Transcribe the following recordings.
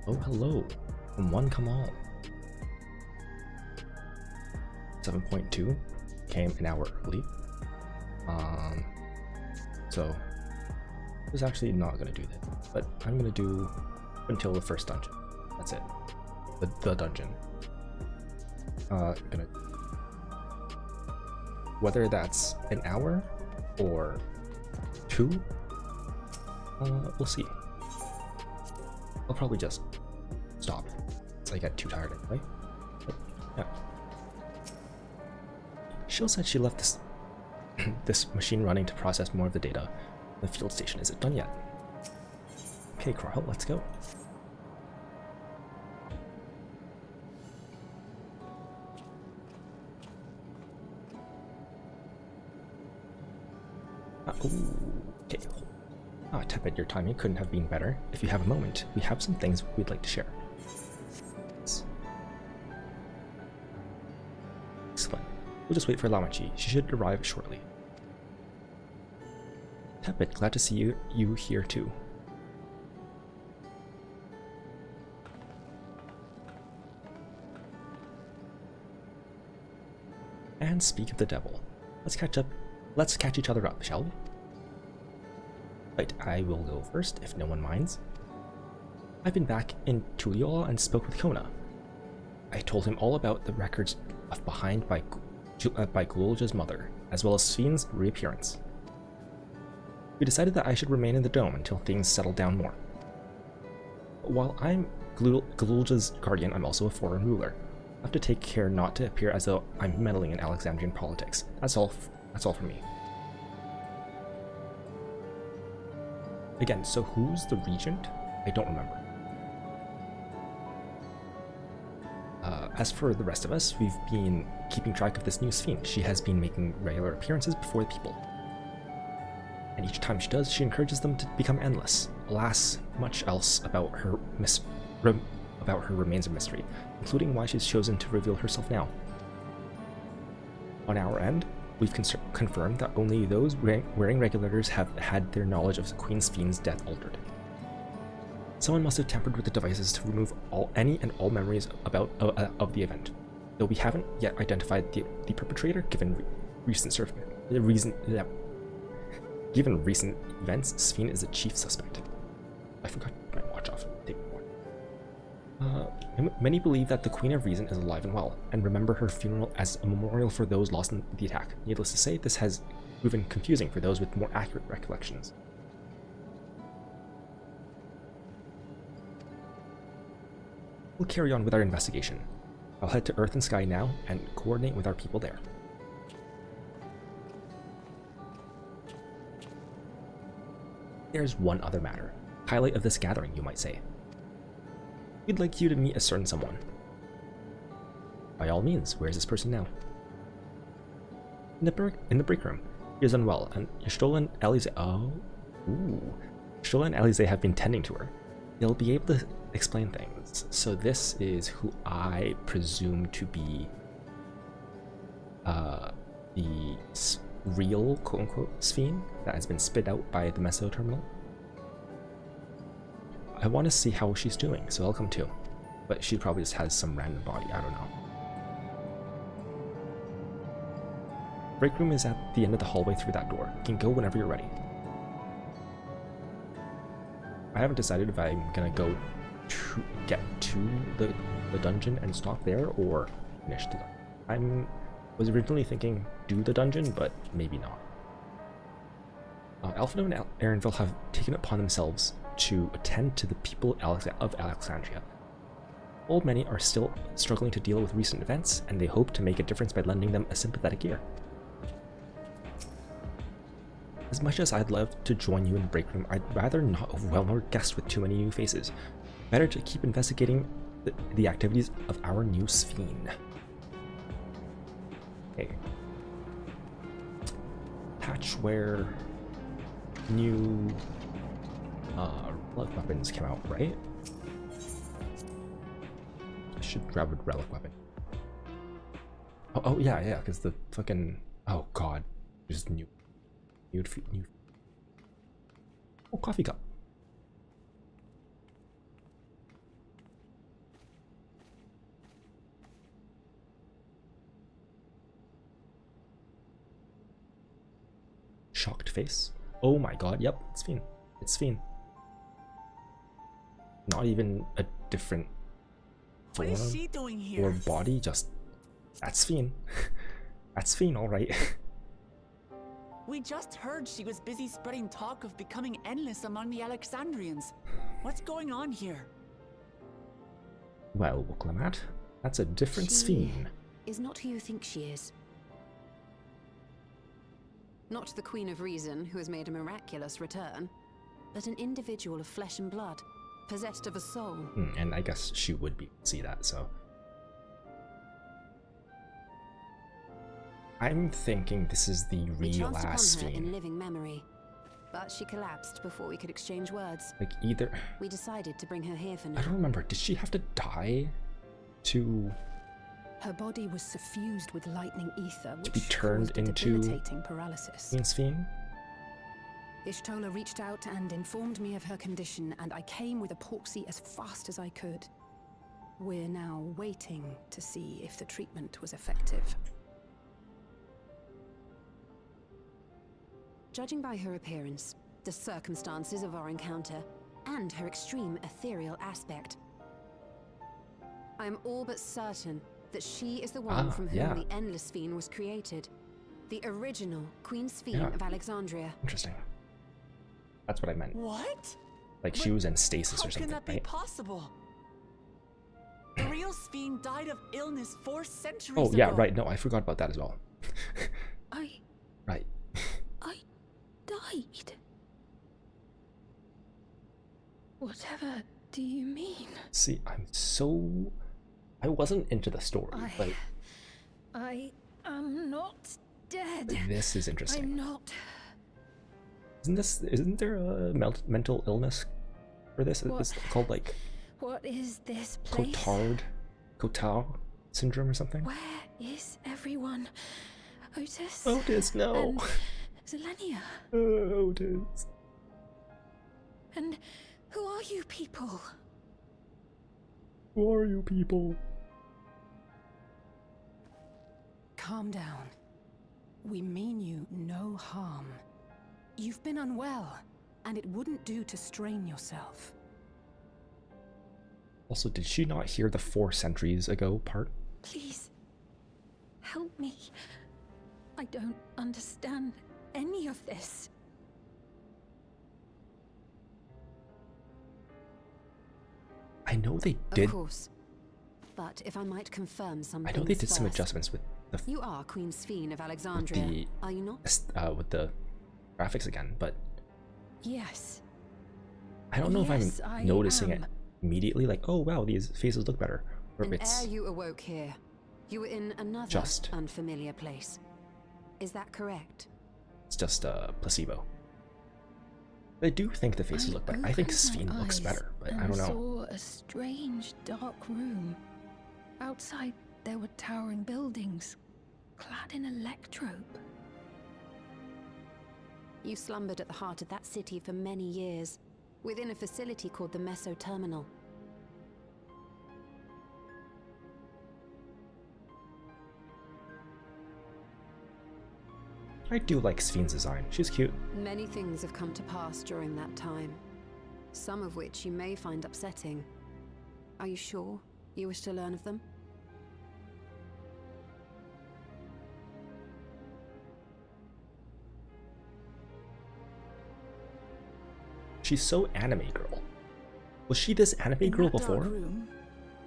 Oh, hello. From one come all. 7.2 came an hour early. So I was actually not gonna do that, but I'm gonna do until the first dungeon. That's it. The dungeon. Gonna whether that's an hour or two, we'll see. I'll probably just stop. So I get too tired anyway. But, yeah. Shill said she left this this machine running to process more of the data in the field station. Is it done yet? Okay, Carl, let's go. Okay. Tepid, your timing couldn't have been better. If you have a moment, we have some things we'd like to share. Excellent. We'll just wait for Lamachi. She should arrive shortly. Tepid, glad to see you here too. And speak of the devil. Let's catch each other up, shall we? Right, I will go first, if no one minds. I've been back in Tuliyola and spoke with Kona. I told him all about the records left behind by Gulja's mother, as well as Sven's reappearance. We decided that I should remain in the dome until things settle down more. While I'm Gulja's guardian, I'm also a foreign ruler. I have to take care not to appear as though I'm meddling in Alexandrian politics. That's all for me. Again, so who's the regent? I don't remember. As for the rest of us, we've been keeping track of this new Sven. She has been making regular appearances before the people. And each time she does, she encourages them to become endless. Alas, much else about her remains a mystery, including why she's chosen to reveal herself now. On our end, we've confirmed that only those wearing regulators have had their knowledge of Queen Sven's death altered. Someone must have tampered with the devices to remove any and all memories of the event, though we haven't yet identified the perpetrator. Given recent events, Sven is the chief suspect. I forgot to put my watch off. Many believe that the Queen of Reason is alive and well, and remember her funeral as a memorial for those lost in the attack. Needless to say, this has proven confusing for those with more accurate recollections. We'll carry on with our investigation. I'll head to Earth and Sky now and coordinate with our people there. There's one other matter. Highlight of this gathering, you might say. We'd like you to meet a certain someone. By all means, where's this person now? In the break room. He is unwell, and Y'shtola and Alisaie. Y'shtola and Alisaie have been tending to her. They'll be able to explain things. So this is who I presume to be the real quote-unquote Sven that has been spit out by the Meso terminal. I want to see how she's doing, so I'll come too. But she probably just has some random body, I don't know. Break room is at the end of the hallway through that door. You can go whenever you're ready. I haven't decided if I'm gonna go to get to the dungeon and stop there, or finish the dungeon. Was originally thinking do the dungeon, but maybe not. Alphinaud and Erenville have taken it upon themselves to attend to the people of Alexandria. Old many are still struggling to deal with recent events, and they hope to make a difference by lending them a sympathetic ear. As much as I'd love to join you in the break room, I'd rather not overwhelm our guests with too many new faces. Better to keep investigating the activities of our new Sven. Okay. Patchware. New relic weapons came out, right? I should grab a relic weapon. Oh yeah, because the fucking, oh god, just new. Oh, coffee cup. face. Oh my god, yep, it's Fiend. It's Fiend. Not even a different What is she doing here? or body, just that's Fiend. That's Fiend, alright. We just heard she was busy spreading talk of becoming endless among the Alexandrians. What's going on here? Well, Wuklamat, that's a different Sphene. Is not who you think she is. Not the Queen of Reason, who has made a miraculous return, but an individual of flesh and blood, possessed of a soul. And I guess she would see that, so. I'm thinking this is the real ass upon her in Sphene. living memory, but she collapsed before we could exchange words. Like either We decided to bring her here for I now. don't remember, did she have to die to Her body was suffused with lightning ether, which be turned caused a into debilitating paralysis. Queen Sphene? Ishtola reached out and informed me of her condition, and I came with a proxy as fast as I could. We're now waiting to see if the treatment was effective. Judging by her appearance, the circumstances of our encounter, and her extreme ethereal aspect, I am all but certain that she is the one from whom the Endless Sphene was created. The original Queen Sphene of Alexandria. Interesting. That's what I meant. What? Like she was in stasis How or something, can that be right? possible? The real Sphene died of illness 4 centuries Oh ago. yeah, right. No, I forgot about that as well. I Right. died. Whatever do you mean? See, I wasn't into the story, but I am not dead. this is interesting. I'm not. Isn't there a mental illness for this? What? It's called like What is this place? Cotard syndrome or something? Where is everyone? Otis? Otis, no. And Zelenia? Otis. And who are you people? Who are you people? Calm down. We mean you no harm. You've been unwell, and it wouldn't do to strain yourself. Also, did she not hear the 4 centuries ago part? Please, help me. I don't understand any of this. I know they did. Of course. But if I might confirm some I know they things did some first. adjustments with the You are Queen Sphene of Alexandria, are you not? with the graphics again, but Yes. I don't know if Yes, I'm I noticing it am. immediately. Like, oh wow, these faces look better. Or And it's ere you awoke here, you were in another Just. unfamiliar place. Is that correct? just a placebo. I do think the faces look better. I think opened Sphene my looks eyes better, but I and don't know. saw a strange dark room. Outside there were towering buildings, clad in electrope. You slumbered at the heart of that city for many years, within a facility called the Meso Terminal. I do like Sphene's design. She's cute. Many things have come to pass during that time, some of which you may find upsetting. Are you sure you wish to learn of them? She's so anime girl. Was she this anime girl In that before? dark room,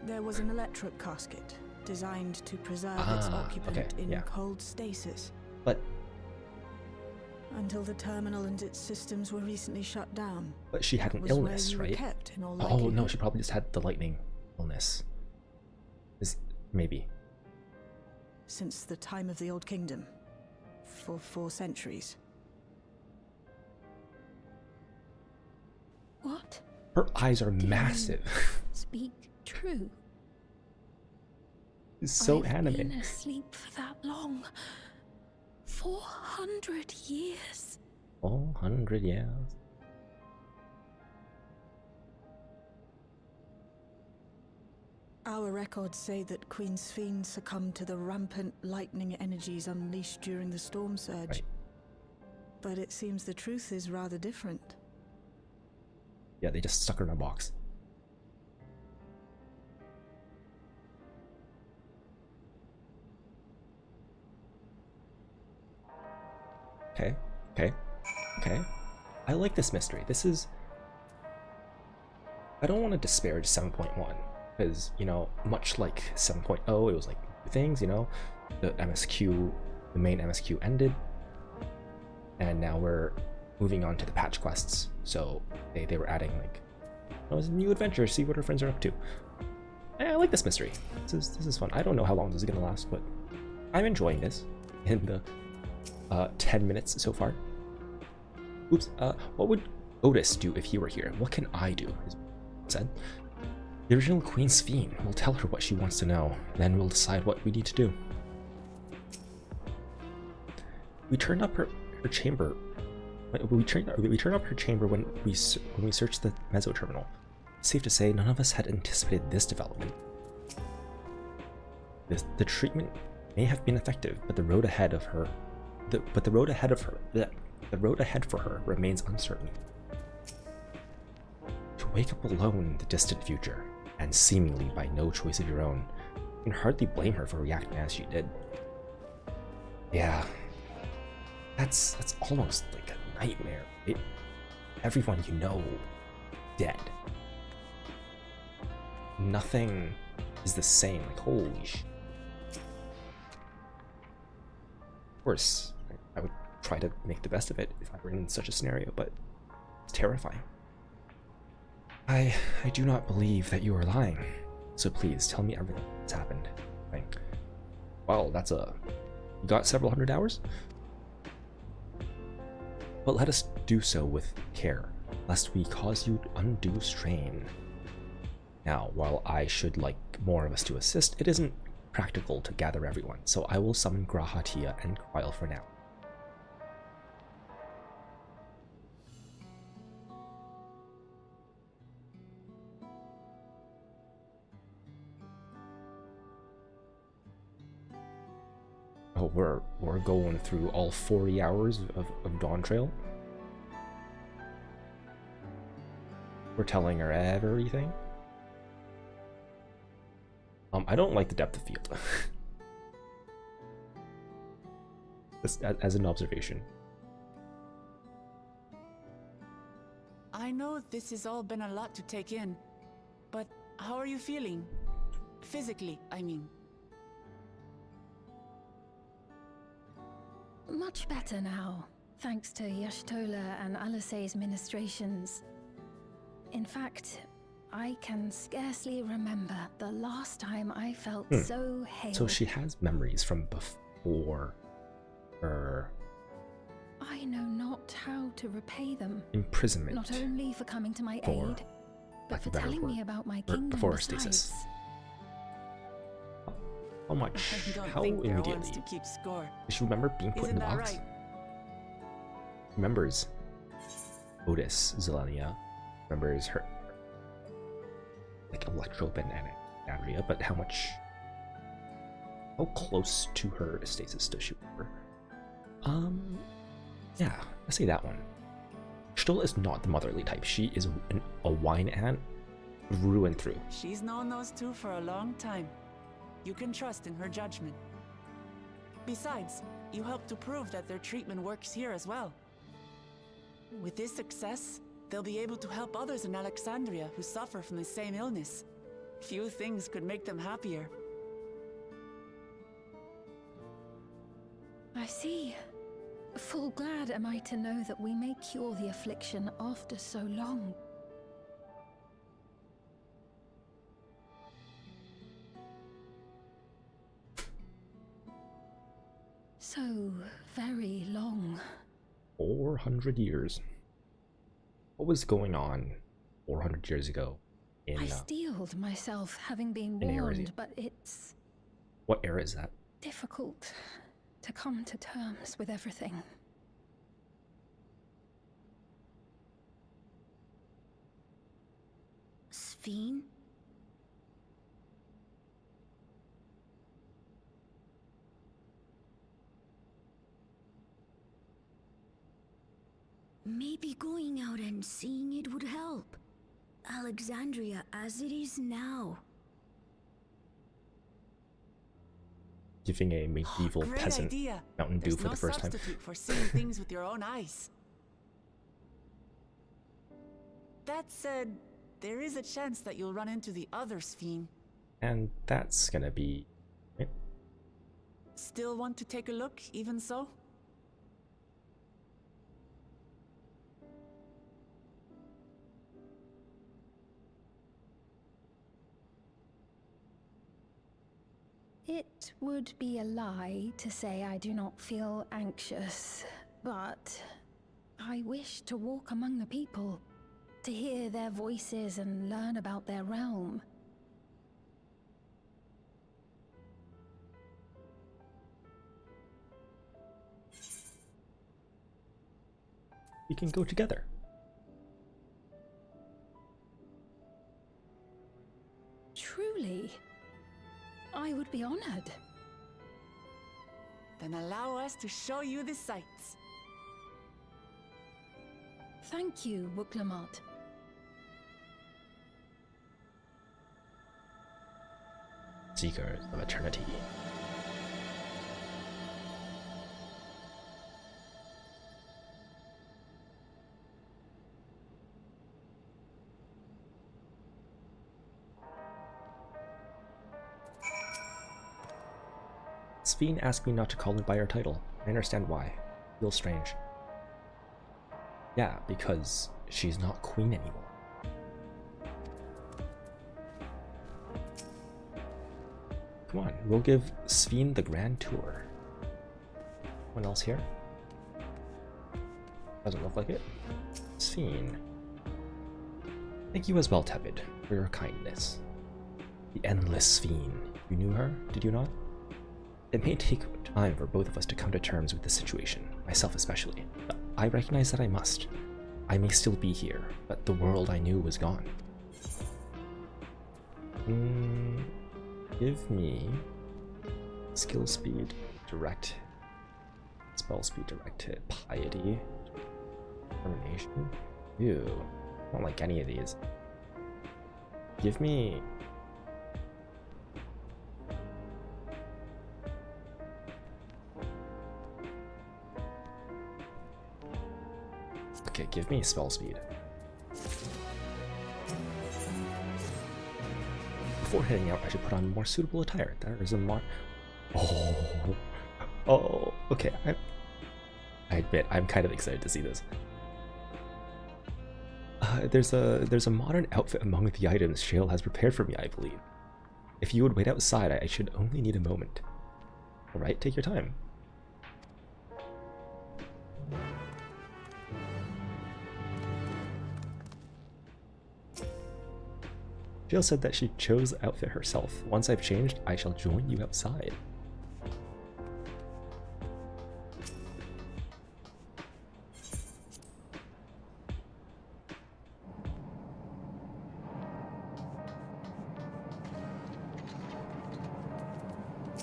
there was an electric casket designed to preserve its occupant okay, in yeah. cold stasis But until the terminal and its systems were recently shut down. she had That an was illness, where you were right? kept in all Oh no, likelihood. she probably just had the lightning illness. Maybe. Since the time of the Old Kingdom, for 4 centuries. What? Her eyes are Do you massive. Speak true. It's so I've anime. been asleep for that long. 400 years. 400 years. Our records say that Queen Sphene succumbed to the rampant lightning energies unleashed during the storm surge. Right. But it seems the truth is rather different. Yeah, they just stuck her in a box. Okay, okay, okay. I like this mystery. This is... I don't want to disparage 7.1, because, you know, much like 7.0, it was like things, you know, the MSQ, the main MSQ ended, and now we're moving on to the patch quests. So they were adding like, oh, it's a new adventure, see what our friends are up to. I like this mystery. This is fun. I don't know how long this is gonna last, but I'm enjoying this in the 10 minutes so far. Oops, what would Otis do if he were here? What can I do? Is said. The original Queen Sphene will tell her what she wants to know, then we'll decide what we need to do. We turned up her chamber. We turned up her chamber when we searched the Mezzo terminal. Safe to say, none of us had anticipated this development. The treatment may have been effective, but the road ahead for her remains uncertain. To wake up alone in the distant future, and seemingly by no choice of your own, you can hardly blame her for reacting as she did. Yeah, that's almost like a nightmare, right? Everyone you know, dead. Nothing is the same, like holy sh... Of course, I would try to make the best of it if I were in such a scenario, but it's terrifying. I do not believe that you are lying, so please tell me everything that's happened. Well, that's you got several hundred hours? But let us do so with care, lest we cause you undue strain. Now, while I should like more of us to assist, it isn't practical to gather everyone, so I will summon G'raha Tia and Krile for now. Oh, we're going through all 40 hours of Dawntrail. We're telling her everything. I don't like the depth of field. as an observation. I know this has all been a lot to take in, but how are you feeling? Physically, I mean. Much better now, thanks to Y'shtola and Alisaie's ministrations. In fact, I can scarcely remember the last time I felt so hale. So she has memories from before her... I know not how to repay them. Imprisonment. Not only for coming to my aid, but for telling me about my kingdom before besides. stasis. How much? I don't How think Vera immediately? wants to keep score. Does she remember being put in Isn't the that box? right? Remembers Otis, Zelenia. Remembers her, like Electrope and Andrea, but how close to her stasis does she remember? Yeah, let's say that one. Y'shtola is not the motherly type. She is a wine ant through and through. She's known those two for a long time. You can trust in her judgment. Besides, you helped to prove that their treatment works here as well. With this success, they'll be able to help others in Alexandria who suffer from the same illness. Few things could make them happier. I see. Full glad am I to know that we may cure the affliction after so long. So very long. 400 years. What was going on 400 years ago in... I steeled myself having been in warned, Eorzea. but it's What era is that? difficult to come to terms with everything. Sphene? Maybe going out and seeing it would help. Alexandria as it is now. Giving a medieval Great peasant idea. Mountain Dew There's for no the first time. substitute for seeing things with your own eyes. That said, there is a chance that you'll run into the other Sphene. And that's gonna be... Still want to take a look, even so? It would be a lie to say I do not feel anxious, but I wish to walk among the people, to hear their voices and learn about their realm. We can go together. Truly, I would be honored. Then allow us to show you the sights. Thank you, Wuklamart. Seekers of Eternity. Sphene asked me not to call her by her title. I understand why. Feels strange. Yeah, because she's not queen anymore. Come on, we'll give Sphene the grand tour. Anyone else here? Doesn't look like it. Sphene. Thank you as well, Tepid, for your kindness. The endless Sphene. You knew her, did you not? It may take time for both of us to come to terms with the situation, myself especially, but I recognize that I must. I may still be here, but the world I knew was gone. Give me skill speed, direct, spell speed, direct hit, piety, determination. Ew, I don't like any of these. Give me... Okay, give me spell speed. Before heading out, I should put on more suitable attire. There is a Oh, okay. I admit, I'm kind of excited to see this. There's a modern outfit among the items Shale has prepared for me, I believe. If you would wait outside, I should only need a moment. Alright, take your time. Jill said that she chose the outfit herself. Once I've changed, I shall join you outside.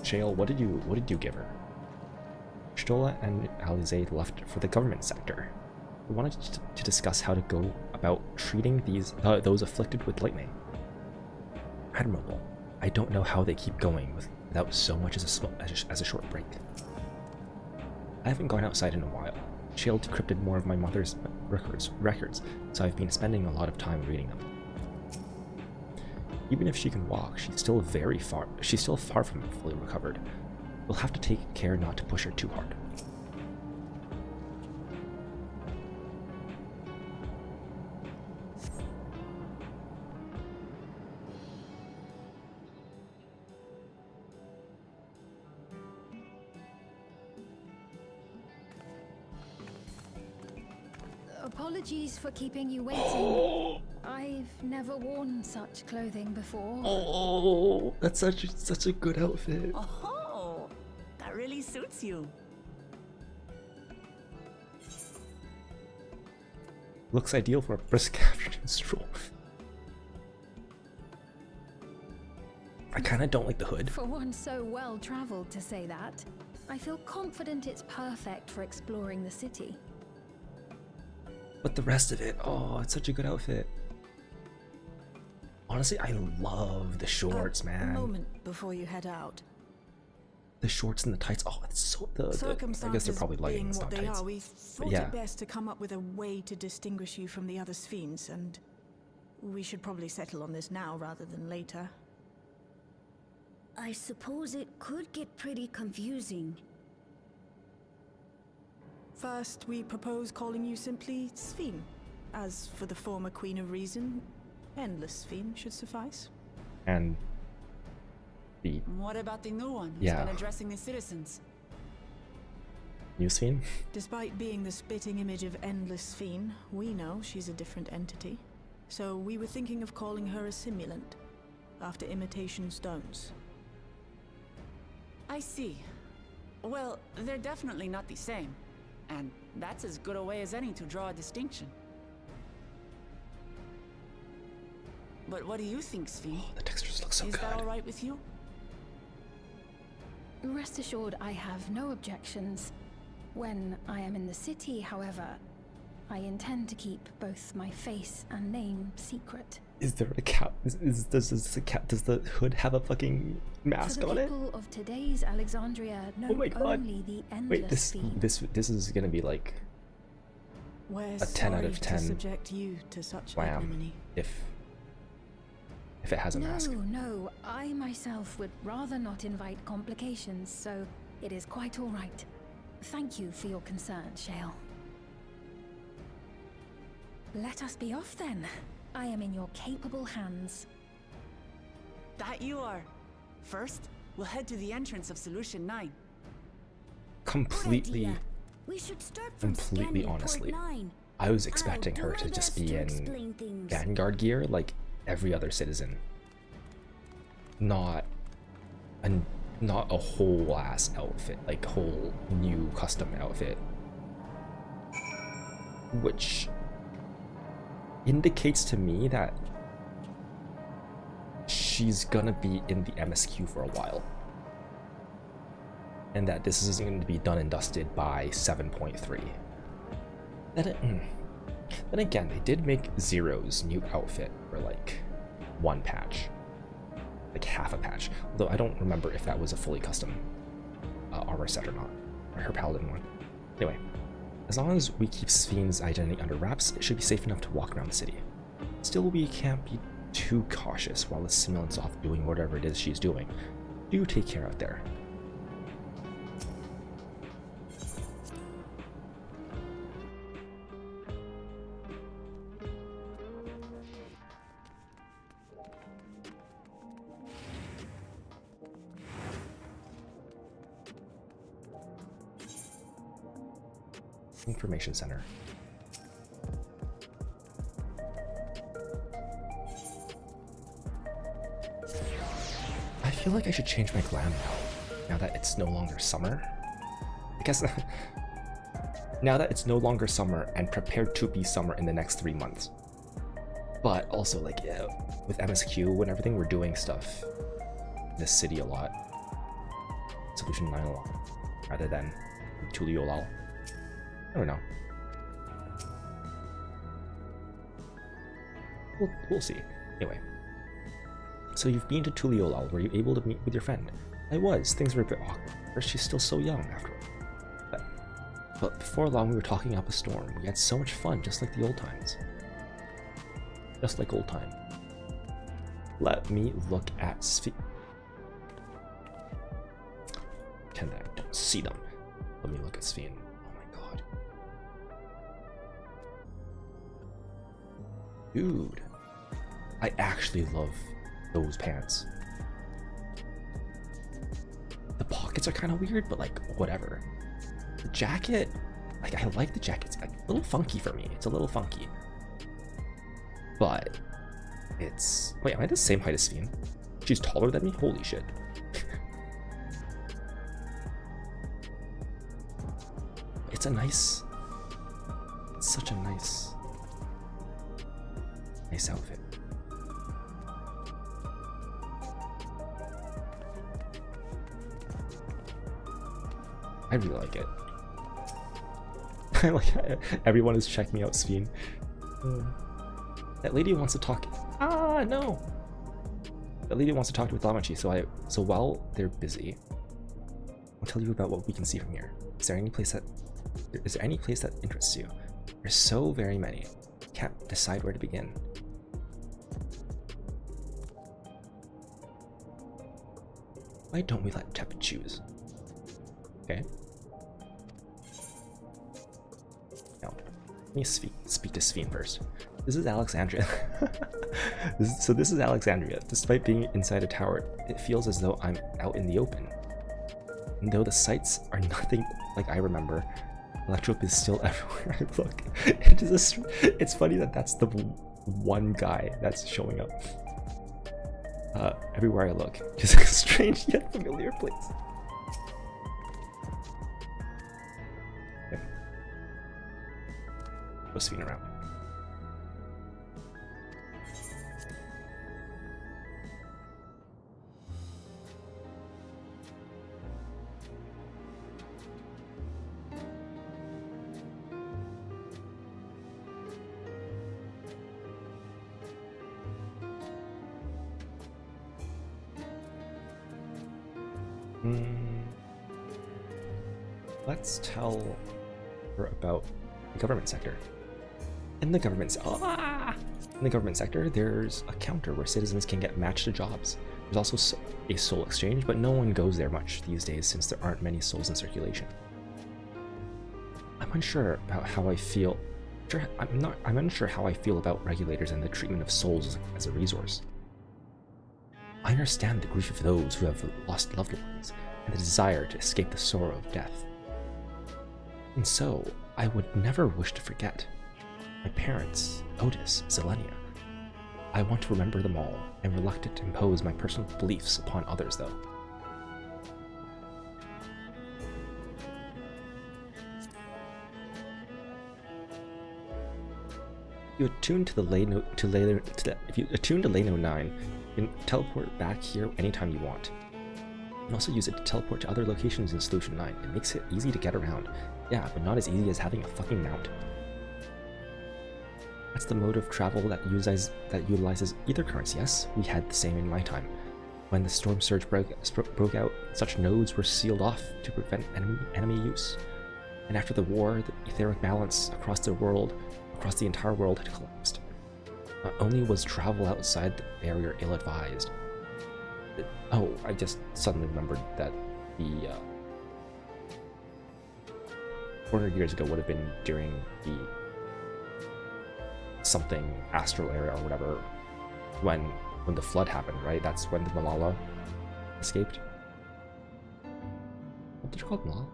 Shale, what did you give her? Stola and Alize left for the government sector. We wanted to discuss how to go about treating those afflicted with lightning. Admirable. I don't know how they keep going without so much as a short break. I haven't gone outside in a while. Shale decrypted more of my mother's records, so I've been spending a lot of time reading them. Even if she can walk, she's still far from fully recovered. We'll have to take care not to push her too hard. Apologies for keeping you waiting. I've never worn such clothing before. Oh, that's such a good outfit. Oh, that really suits you. Looks ideal for a brisk afternoon stroll. I kinda don't like the hood. For one so well traveled to say that, I feel confident it's perfect for exploring the city. But the rest of it, oh, it's such a good outfit. Honestly, I love the shorts, A man. moment before you head out. The shorts and the tights. Oh, it's so I guess Circumstances they're probably being leggings, what not they tights. are, we thought yeah. it best to come up with a way to distinguish you from the other Sphenes, and we should probably settle on this now rather than later. I suppose it could get pretty confusing. First, we propose calling you simply Sphene. As for the former Queen of Reason, Endless Sphene should suffice. And the What about the new one who's Yeah. been addressing the citizens? new scene? Despite being the spitting image of Endless Sphene, we know she's a different entity. So we were thinking of calling her a simulant, after imitation stones. I see. Well, they're definitely not the same. And that's as good a way as any to draw a distinction. But what do you think, Sphene? Oh, the textures look so Is good. that all right with you? Rest assured, I have no objections. When I am in the city, however, I intend to keep both my face and name secret. Is there a cat? Does the hood have a fucking mask For the on it? people of today's Alexandria know Oh my God. only the endless Wait, this is gonna be like We're a 10 out sorry of 10 to subject you to such wham ignominy. if it has a mask. No, I myself would rather not invite complications, so it is quite all right. Thank you for your concern, Shale. Let us be off then. I am in your capable hands. That you are. First, we'll head to the entrance of Solution 9. Completely, Good idea. We should start from completely scanning honestly, Port 9. I was expecting I'll her do to my just best be to in explain things. Vanguard gear like every other citizen. Not a whole ass outfit, like whole new custom outfit. Which indicates to me that she's gonna be in the MSQ for a while. And that this isn't going to be done and dusted by 7.3. Then again, they did make Zero's new outfit for like one patch. Like half a patch. Although I don't remember if that was a fully custom armor set or not. Or her paladin one. Anyway, as long as we keep Sphene's identity under wraps, it should be safe enough to walk around the city. Still, we can't be too cautious while the simulant's off doing whatever it is she's doing. Do take care out there. Information Center. I feel like I should change my glam now that it's no longer summer. I guess now that it's no longer summer and prepared to be summer in the next 3 months. But also, like, yeah, with MSQ and everything, we're doing stuff in this city a lot. Solution 9 a lot, rather than Tuliolal. I don't know. We'll see. Anyway. So you've been to Tuliolal. Were you able to meet with your friend? I was. Things were a bit awkward. First, she's still so young after all. But before long, we were talking up a storm. We had so much fun, just like the old times. Just like old time. Let me look at Pretend that I don't see them. Let me look at Sphene. Oh my god. Dude. I actually love those pants. The pockets are kind of weird, but like, whatever. The jacket, like, I like the jacket. It's like a little funky for me. It's a little funky. But it's... Wait, am I the same height as Sphene? She's taller than me? Holy shit. It's a nice... It's such a nice outfit. I really like it. Like, everyone is checking out Sphene. That lady wants to talk. Ah, no! That lady wants to talk with Lamachi, so while they're busy, I'll tell you about what we can see from here. Is there any place that interests you? There's so very many. Can't decide where to begin. Why don't we let Tep choose? Okay. Now, let me speak to Sphene first. This is Alexandria. This is Alexandria. Despite being inside a tower, it feels as though I'm out in the open. And though the sights are nothing like I remember, Electrope is still everywhere I look. It's funny that that's the one guy that's showing up. Everywhere I look, just a strange yet familiar place. Okay. Go Sphene around. Let's tell her about the government sector. In the government sector, there's a counter where citizens can get matched to jobs. There's also a soul exchange, but no one goes there much these days since there aren't many souls in circulation. I'm unsure about how I feel. I'm unsure how I feel about regulators and the treatment of souls as a resource. I understand the grief of those who have lost loved ones and the desire to escape the sorrow of death. And so, I would never wish to forget my parents, Otis, Zelenia. I want to remember them all, and reluctant to impose my personal beliefs upon others, though. If you attune to if you attune to Leno 9, you can teleport back here anytime you want. You can also use it to teleport to other locations in Solution 9. It makes it easy to get around. Yeah, but not as easy as having a fucking mount. That's the mode of travel that utilizes ether currents, yes? We had the same in my time. When the storm surge broke out, such nodes were sealed off to prevent enemy use. And after the war, the etheric balance across the entire world had collapsed. Not only was travel outside the barrier ill-advised. Oh, I just suddenly remembered that the 400 years ago would have been during the something astral era or whatever, when the flood happened, right? That's when the Malala escaped. What did you call it, Malala?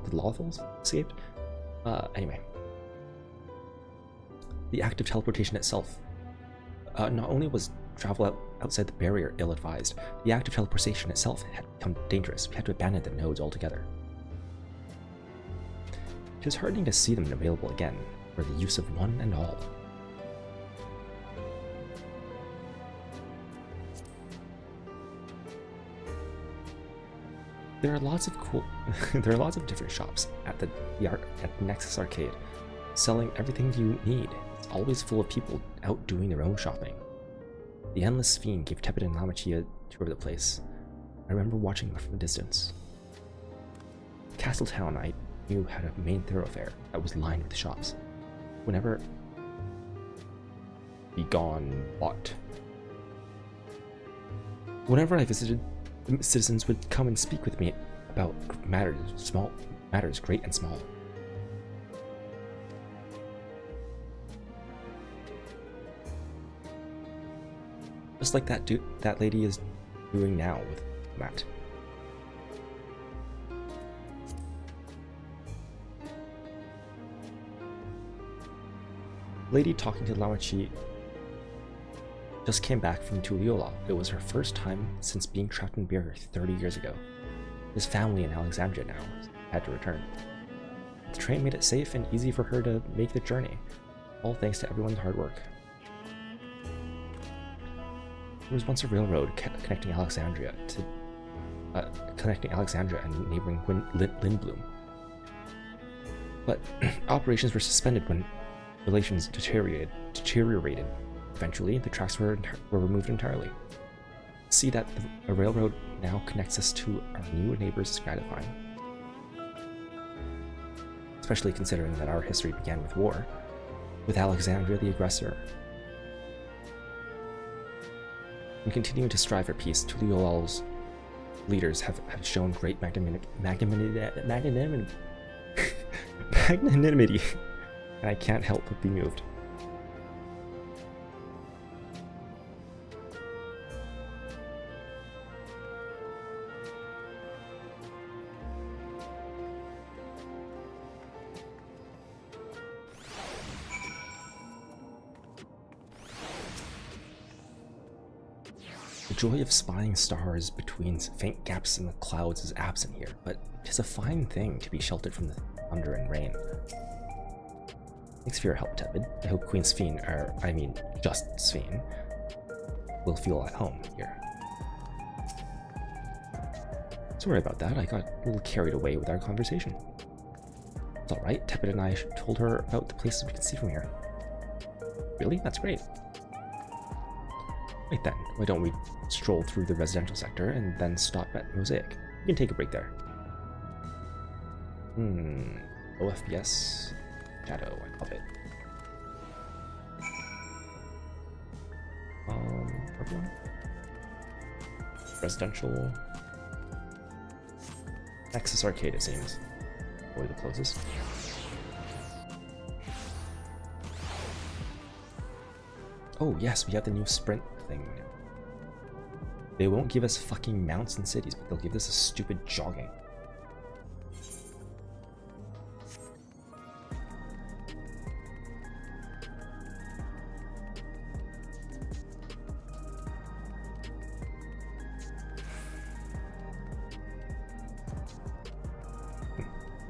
The Lawfuls escaped? Anyway. The act of teleportation itself. Not only was travel outside the barrier ill-advised, the act of teleportation itself had become dangerous. We had to abandon the nodes altogether. It was heartening to see them available again, for the use of one and all. There are lots of different shops at the Nexus Arcade, selling everything you need. It's always full of people out doing their own shopping. The endless Sphene gave Tepid and Lamachi a tour of the place. I remember watching them from a distance. Castletown, I knew, had a main thoroughfare that was lined with shops. Whenever I visited, the citizens would come and speak with me about matters great and small. Just like that lady is doing now with Matt. Lady talking to Lamachi just came back from Tuliyola. It was her first time since being trapped in barrier 30 years ago. His family in Alexandria now had to return. The train made it safe and easy for her to make the journey, all thanks to everyone's hard work. There was once a railroad connecting Alexandria and neighboring Lindblum. But operations were suspended when relations deteriorated. Eventually, the tracks were removed entirely. To see that a railroad now connects us to our new neighbors is gratifying. Especially considering that our history began with war, with Alexandria the aggressor. In continuing to strive for peace, Tuliyoll's leaders have shown great magnanimity, and I can't help but be moved. The joy of spying stars between faint gaps in the clouds is absent here, but 'tis a fine thing to be sheltered from the thunder and rain. Thanks for your help, Tepid. I hope Queen Sphene, or I mean, just Sphene, will feel at home here. Sorry about that, I got a little carried away with our conversation. It's alright, Tepid and I told her about the places we can see from here. Really? That's great. Right then, why don't we stroll through the residential sector and then stop at Mosaic? We can take a break there. Low FPS. Shadow, I love it. Purple one? Residential. Nexus Arcade, it seems. Probably the closest. Oh yes, we have the new sprint thing. They won't give us fucking mounts in cities, but they'll give us a stupid jogging.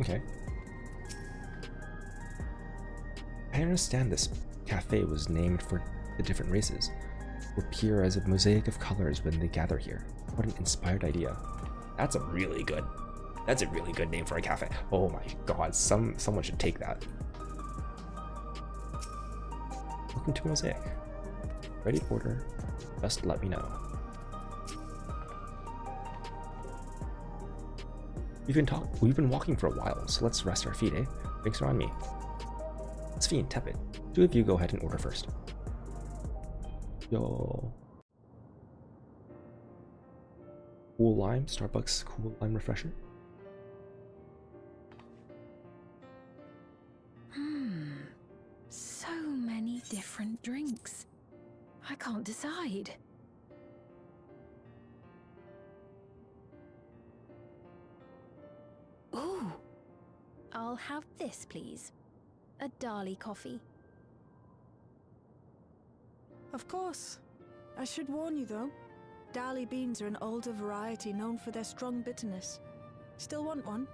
Okay. I understand this cafe was named for the different races. Will appear as a mosaic of colors when they gather here. What an inspired idea. That's a really good name for a cafe. Oh my god, someone should take that. Welcome to Mosaic. Ready to order. Just let me know. We've been walking for a while, so let's rest our feet, eh? Drinks are on me. Sphene, Tepid, two of you go ahead and order first. Yo. Cool lime, Starbucks cool lime refresher. So many different drinks. I can't decide. Ooh. I'll have this, please. A Dali coffee. Of course. I should warn you though, Dali beans are an older variety known for their strong bitterness. Still want one?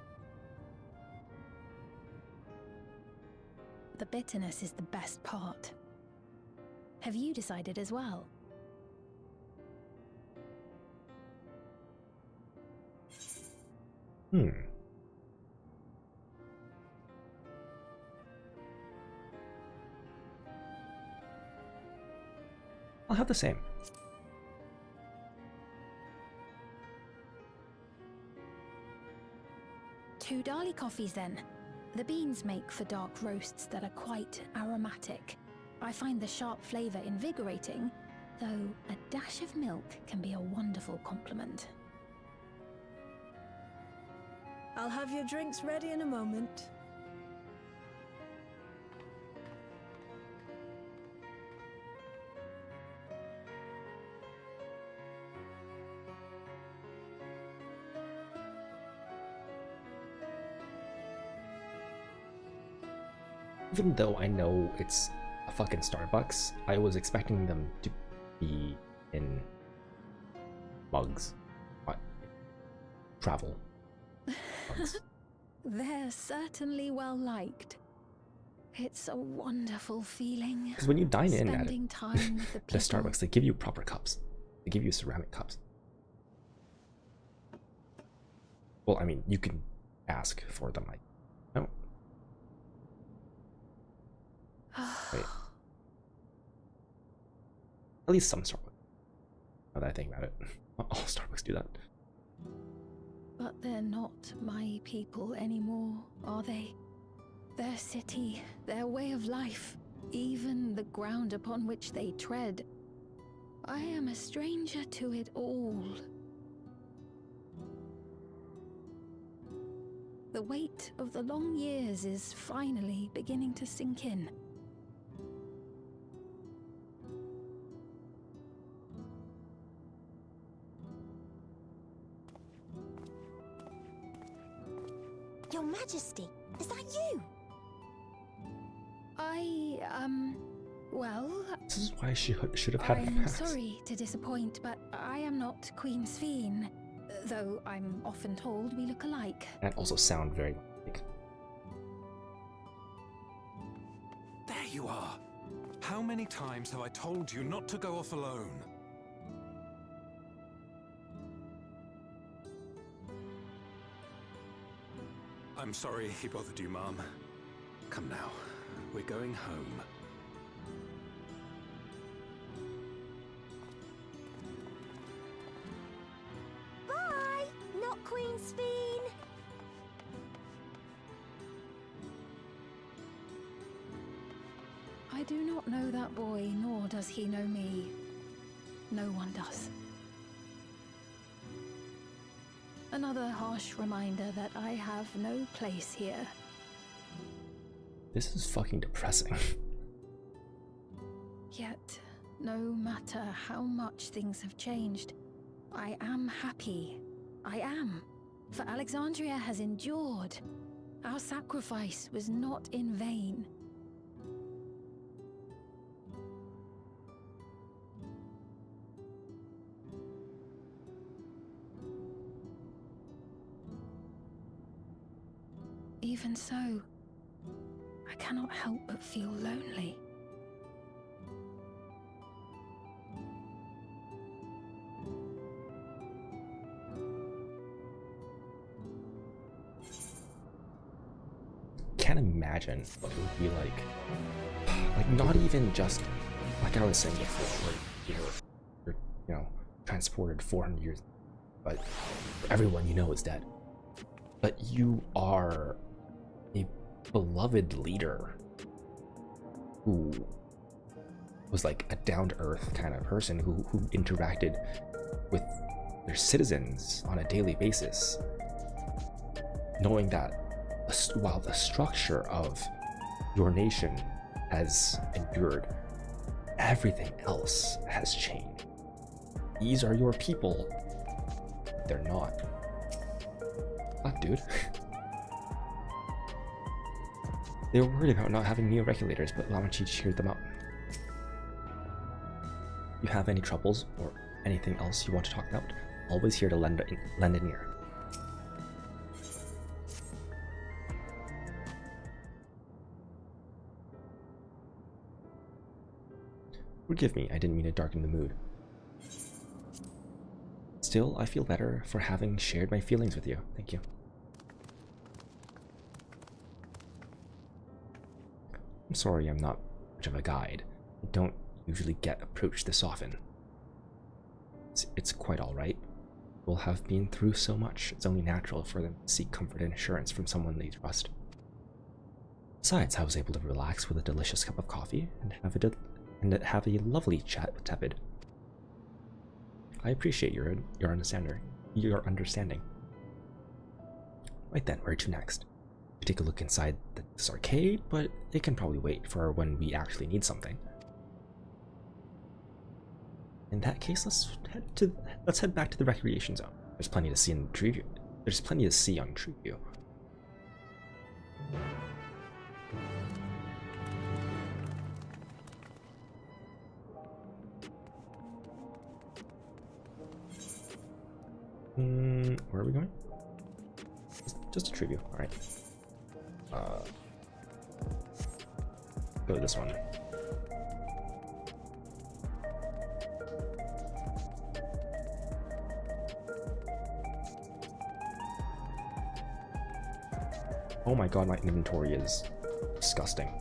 The bitterness is the best part. Have you decided as well? I'll have the same. Two Dali coffees then. The beans make for dark roasts that are quite aromatic. I find the sharp flavor invigorating, though a dash of milk can be a wonderful complement. I'll have your drinks ready in a moment. Even though I know it's a fucking Starbucks, I was expecting them to be in mugs. What? Travel mugs. They're certainly well liked. It's a wonderful feeling. Because when you dine in spending time with the at a people. Starbucks, they give you proper cups. They give you ceramic cups. Well, I mean, you can ask for them. No. Wait. At least some Starbucks. Now that I think about it. Not all Starbucks do that. But they're not my people anymore, are they? Their city, their way of life, even the ground upon which they tread. I am a stranger to it all. The weight of the long years is finally beginning to sink in. Your Majesty, is that you? Well, This is why she should have had a I'm mask. sorry to disappoint, but I am not Queen Sphene, though I'm often told we look alike. And also sound very like. There you are. How many times have I told you not to go off alone? I'm sorry he bothered you, Mom. Come now. We're going home. Bye! Not Queen Sphene! I do not know that boy, nor does he know me. No one does. Another harsh reminder that I have no place here. This is fucking depressing. Yet, no matter how much things have changed, I am happy. I am. For Alexandria has endured. Our sacrifice was not in vain. Even so, I cannot help but feel lonely. Can't imagine what it would be like. Like, not even just like I was saying before, where you're you know, transported 400 years, but everyone you know is dead. But you are a beloved leader who was like a down-to-earth kind of person who interacted with their citizens on a daily basis, knowing that while the structure of your nation has endured, everything else has changed. These are your people. They're not. Fuck, dude. They were worried about not having neo-regulators, but Lamachi cheered them up. You have any troubles or anything else you want to talk about? Always here to lend an ear. Forgive me, I didn't mean to darken the mood. Still, I feel better for having shared my feelings with you. Thank you. I'm sorry I'm not much of a guide. I don't usually get approached this often. It's quite alright. We'll have been through so much, it's only natural for them to seek comfort and assurance from someone they trust. Besides, I was able to relax with a delicious cup of coffee and have a lovely chat with Tepid. I appreciate your understanding. Right then, where to next? We take a look inside this arcade, but it can probably wait for when we actually need something. In that case, let's head back to the recreation zone. There's plenty to see in Treeview. There's plenty to see on Treeview. Where are we going? Just a Treeview. All right. Go to this one. Oh my god, my inventory is disgusting.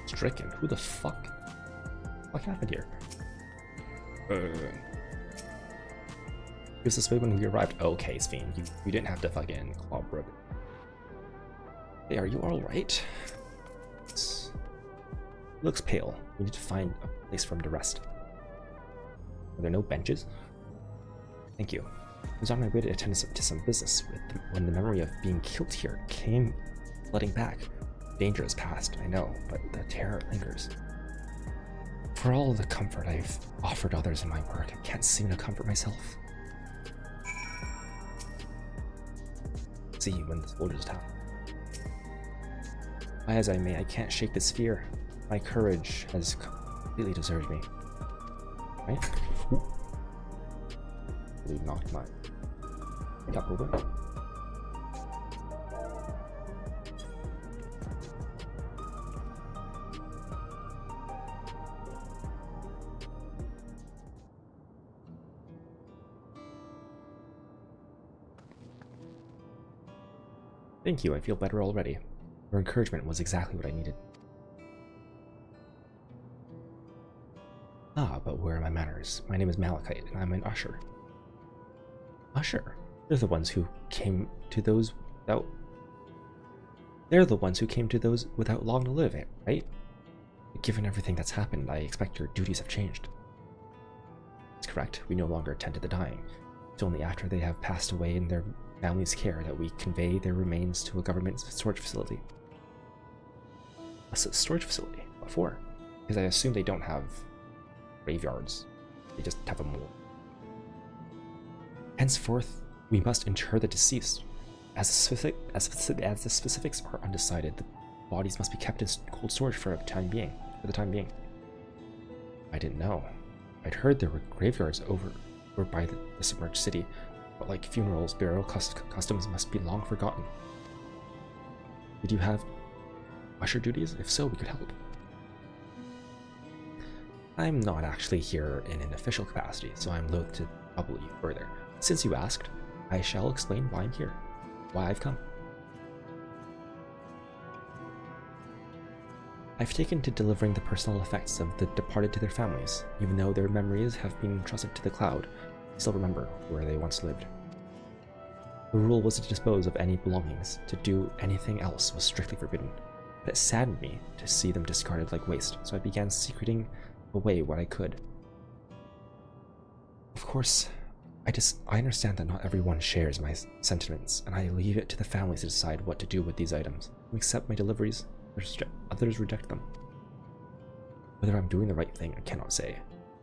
Stricken? Who the fuck? What happened here? It was this way when we arrived. Okay, Sphene, you didn't have to fucking claw Brooke. Hey, are you alright? Looks pale. We need to find a place for him to rest. Are there no benches? Thank you. I was on my way to attend to some business when the memory of being killed here came flooding back. Danger is past, I know, but the terror lingers. For all the comfort I've offered others in my work, I can't seem to comfort myself. See you when the soldiers attack. Try as I may, I can't shake this fear. My courage has completely deserted me. Right? Really knocked my cup over. Thank you, I feel better already. Your encouragement was exactly what I needed. Ah, but where are my manners? My name is Malachite, and I'm an usher. Usher? They're the ones who came to those without... They're the ones who came to those without long to live, right? Given everything that's happened, I expect your duties have changed. That's correct. We no longer attend to the dying. It's only after they have passed away in their family's care that we convey their remains to a government storage facility. A storage facility? What for? Because I assume they don't have graveyards. They just have them all. Henceforth, we must inter the deceased. As the specifics are undecided, the bodies must be kept in cold storage for the time being. I didn't know. I'd heard there were graveyards over by the submerged city, but like funerals, burial customs must be long forgotten. Did you have usher duties? If so, we could help. I'm not actually here in an official capacity, so I'm loath to trouble you further. Since you asked, I shall explain why I'm here, why I've come. I've taken to delivering the personal effects of the departed to their families. Even though their memories have been trusted to the cloud, they still remember where they once lived. The rule was to dispose of any belongings. To do anything else was strictly forbidden. But it saddened me to see them discarded like waste, so I began secreting away what I could. Of course, I understand that not everyone shares my sentiments, and I leave it to the families to decide what to do with these items. Some accept my deliveries, others reject them. Whether I'm doing the right thing, I cannot say.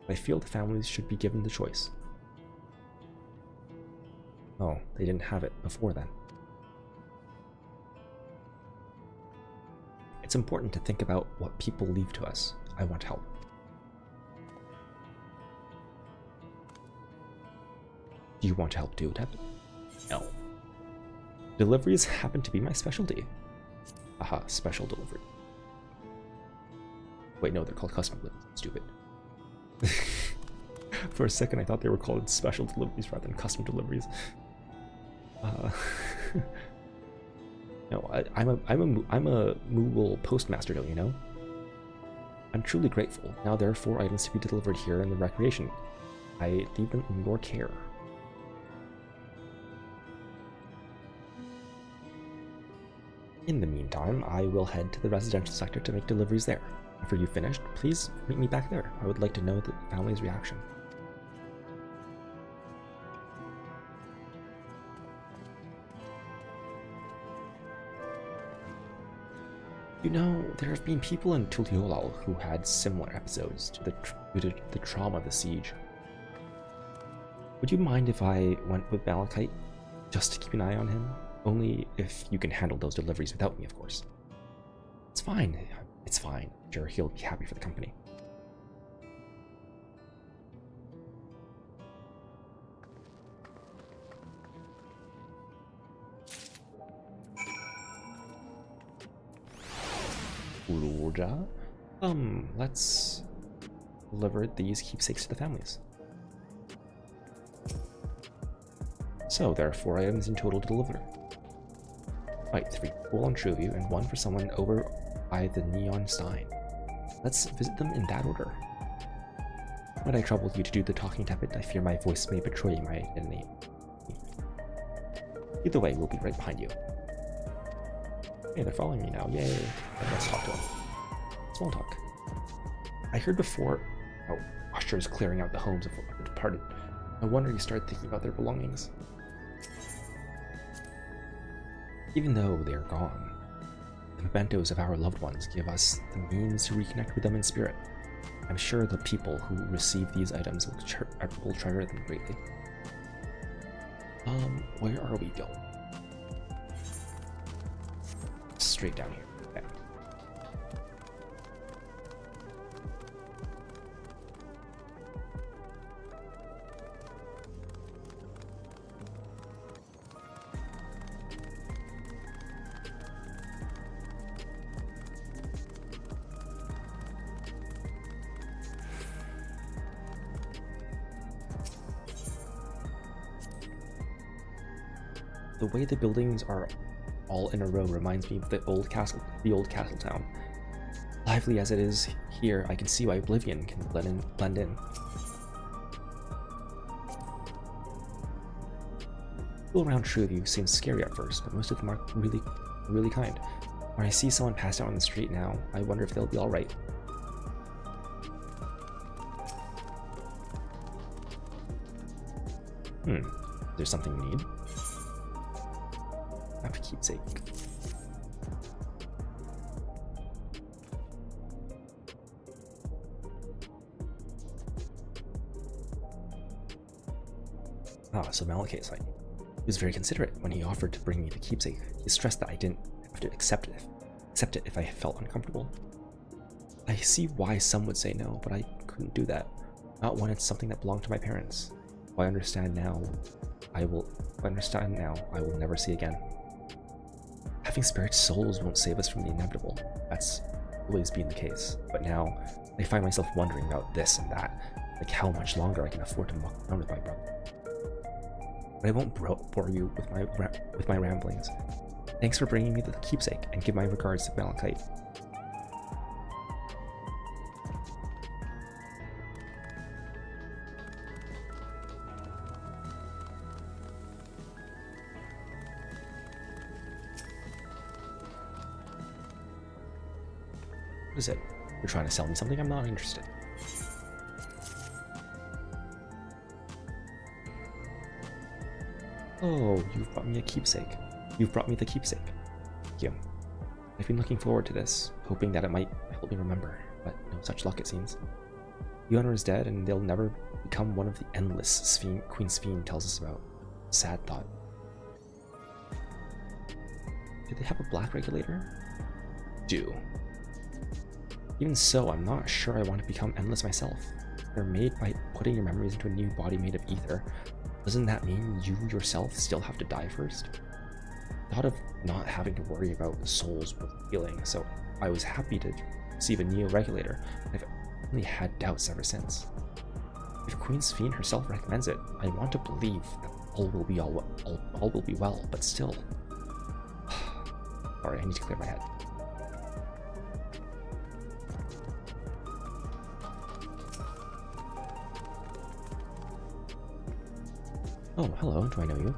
But I feel the families should be given the choice. Oh, they didn't have it before then. It's important to think about what people leave to us. I want help. Do you want to help do it? No. Deliveries happen to be my specialty. Aha, special delivery. Wait, no, they're called custom deliveries. Stupid. For a second, I thought they were called special deliveries rather than custom deliveries. No, I'm a Moogle postmaster, don't you know? I'm truly grateful. Now there are 4 items to be delivered here in the recreation. I leave them in your care. In the meantime, I will head to the residential sector to make deliveries there. After you've finished, please meet me back there. I would like to know the family's reaction. You know, there have been people in Tuliolal who had similar episodes due to the trauma of the siege. Would you mind if I went with Malachite, just to keep an eye on him? Only if you can handle those deliveries without me, of course. It's fine. It's fine. Sure, he'll be happy for the company. Ulurja? Let's deliver these keepsakes to the families. So, there are 4 items in total to deliver. Right, 3 full on Trueview and 1 for someone over by the Neon Stein. Let's visit them in that order. When I trouble you to do the talking, Tepid, I fear my voice may betray my identity. Either way, we'll be right behind you. Hey, they're following me now. Yay. Okay, let's talk to them. Small talk. I heard before how Asher is clearing out the homes of the departed. No wonder you started thinking about their belongings. Even though they are gone, the mementos of our loved ones give us the means to reconnect with them in spirit. I'm sure the people who receive these items will treasure them greatly. Where are we going? Straight down here. Okay. The way the buildings are all in a row reminds me of the old castle town. Lively as it is here, I can see why Oblivion can blend in. People around Trueview seem scary at first, but most of them are really kind. When I see someone pass out on the street now, I wonder if they'll be alright. Is there something we need? I have a keepsake. So Malachite signed. He was very considerate when he offered to bring me the keepsake. He stressed that I didn't have to accept it if I felt uncomfortable. I see why some would say no, but I couldn't do that. Not when it's something that belonged to my parents. I understand now I will never see again. Having spirit souls won't save us from the inevitable. That's always been the case. But now I find myself wondering about this and that, like how much longer I can afford to muck around with my brother. But I won't bore you with my ramblings. Thanks for bringing me the keepsake, and give my regards to Malachite. What is it? You're trying to sell me something? I'm not interested. Oh, you've brought me a keepsake. You've brought me the keepsake. Thank you. I've been looking forward to this, hoping that it might help me remember, but no such luck it seems. The owner is dead, and they'll never become one of the endless Queen Sphene tells us about. Sad thought. Do they have a black regulator? Do. Even so, I'm not sure I want to become endless myself. They're made by putting your memories into a new body made of ether. Doesn't that mean you yourself still have to die first? The thought of not having to worry about souls was appealing, so I was happy to receive a neo-regulator. I've only had doubts ever since. If Queen Sphene herself recommends it, I want to believe that all will be well, but still. Sorry, I need to clear my head. Oh, hello, do I know you?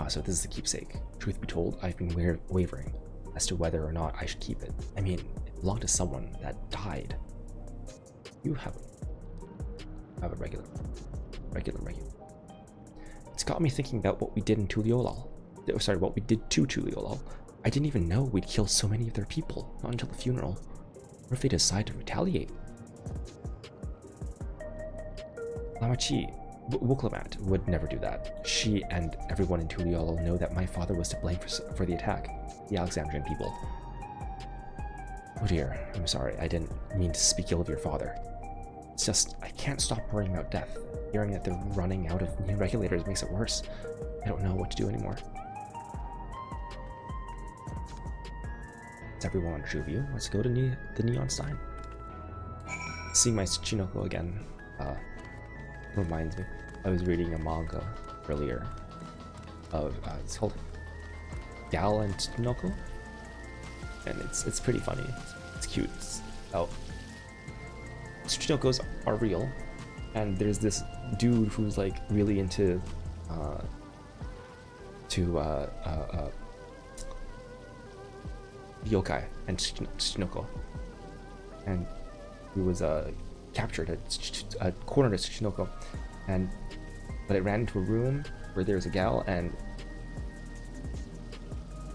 So this is the keepsake. Truth be told, I've been wavering as to whether or not I should keep it. I mean, it belonged to someone that died. You have a regular. It's got me thinking about what we did in Tuliolal. Sorry, what we did to Tuliolal. I didn't even know we'd killed so many of their people, not until the funeral. What if they decide to retaliate? Lamachi, Wuklamat would never do that. She and everyone in Tuliolal know that my father was to blame for the attack, the Alexandrian people. Oh dear, I'm sorry, I didn't mean to speak ill of your father. It's just, I can't stop worrying about death. Hearing that they're running out of new regulators makes it worse. I don't know what to do anymore. It's everyone on Trueview. Let's go to the Neon Stein. Seeing my Tsuchinoko again, reminds me, I was reading a manga earlier of, it's called gal and Tsunoko, and it's pretty funny. It's cute. Tsunokos are real, and there's this dude who's like really into yokai and Tsunoko, and he was captured at cornered at Tsunoko, but it ran into a room where there's a gal, and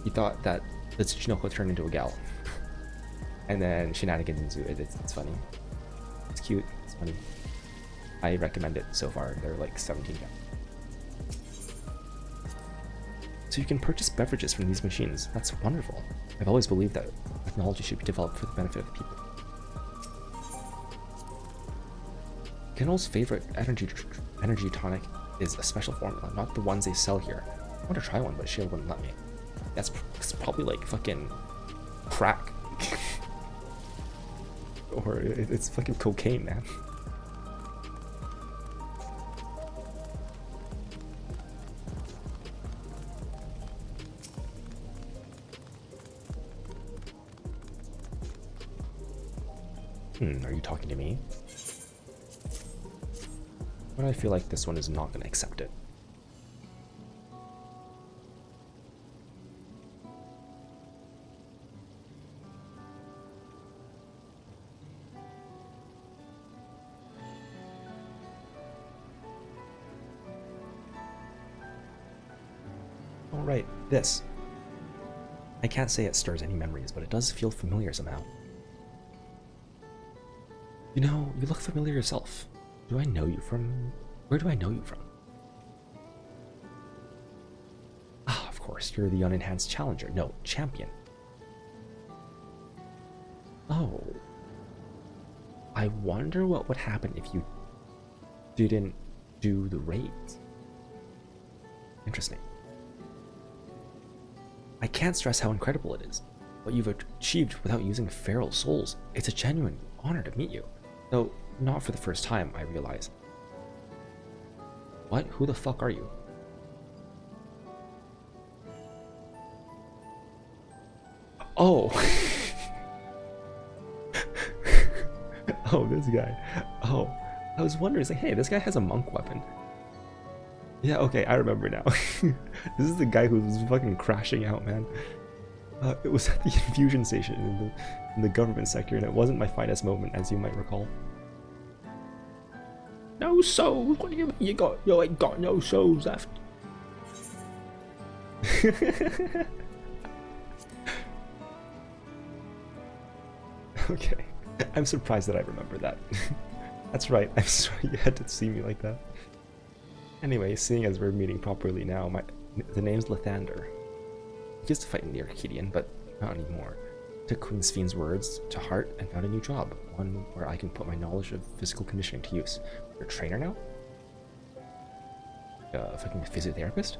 he thought that the Tsunoko turned into a gal, and then shenanigans ensue. It's funny, it's cute, it's funny. I recommend it so far. There are like 17 gal. So you can purchase beverages from these machines. That's wonderful. I've always believed that technology should be developed for the benefit of the people. Kendall's favorite energy tonic is a special formula, not the ones they sell here. I want to try one, but Sheila wouldn't let me. That's probably like fucking crack. Or it's fucking cocaine, man. Are you talking to me? But I feel like this one is not going to accept it. Alright, this. I can't say it stirs any memories, but it does feel familiar somehow. You know, you look familiar yourself. Do I know you from... Where do I know you from? Ah, of course, you're the unenhanced challenger. No, champion. Oh. I wonder what would happen if you didn't do the raids. Interesting. I can't stress how incredible it is. What you've achieved without using feral souls. It's a genuine honor to meet you. Though, not for the first time, I realize. What? Who the fuck are you? Oh! Oh, this guy. Oh. I was wondering, it's like, hey, this guy has a monk weapon. Yeah, okay, I remember now. This is the guy who was fucking crashing out, man. It was at the infusion station in the government sector, and it wasn't my finest moment, as you might recall. No souls? What do you mean you ain't got no souls left? Okay, I'm surprised that I remember that. That's right, I'm sorry you had to see me like that. Anyway, seeing as we're meeting properly now, the name's Lathander. I used to fight in the Arcadian, but not anymore. Took Queen Sphne's words to heart and found a new job, one where I can put my knowledge of physical conditioning to use. You're a trainer now? Fucking physiotherapist?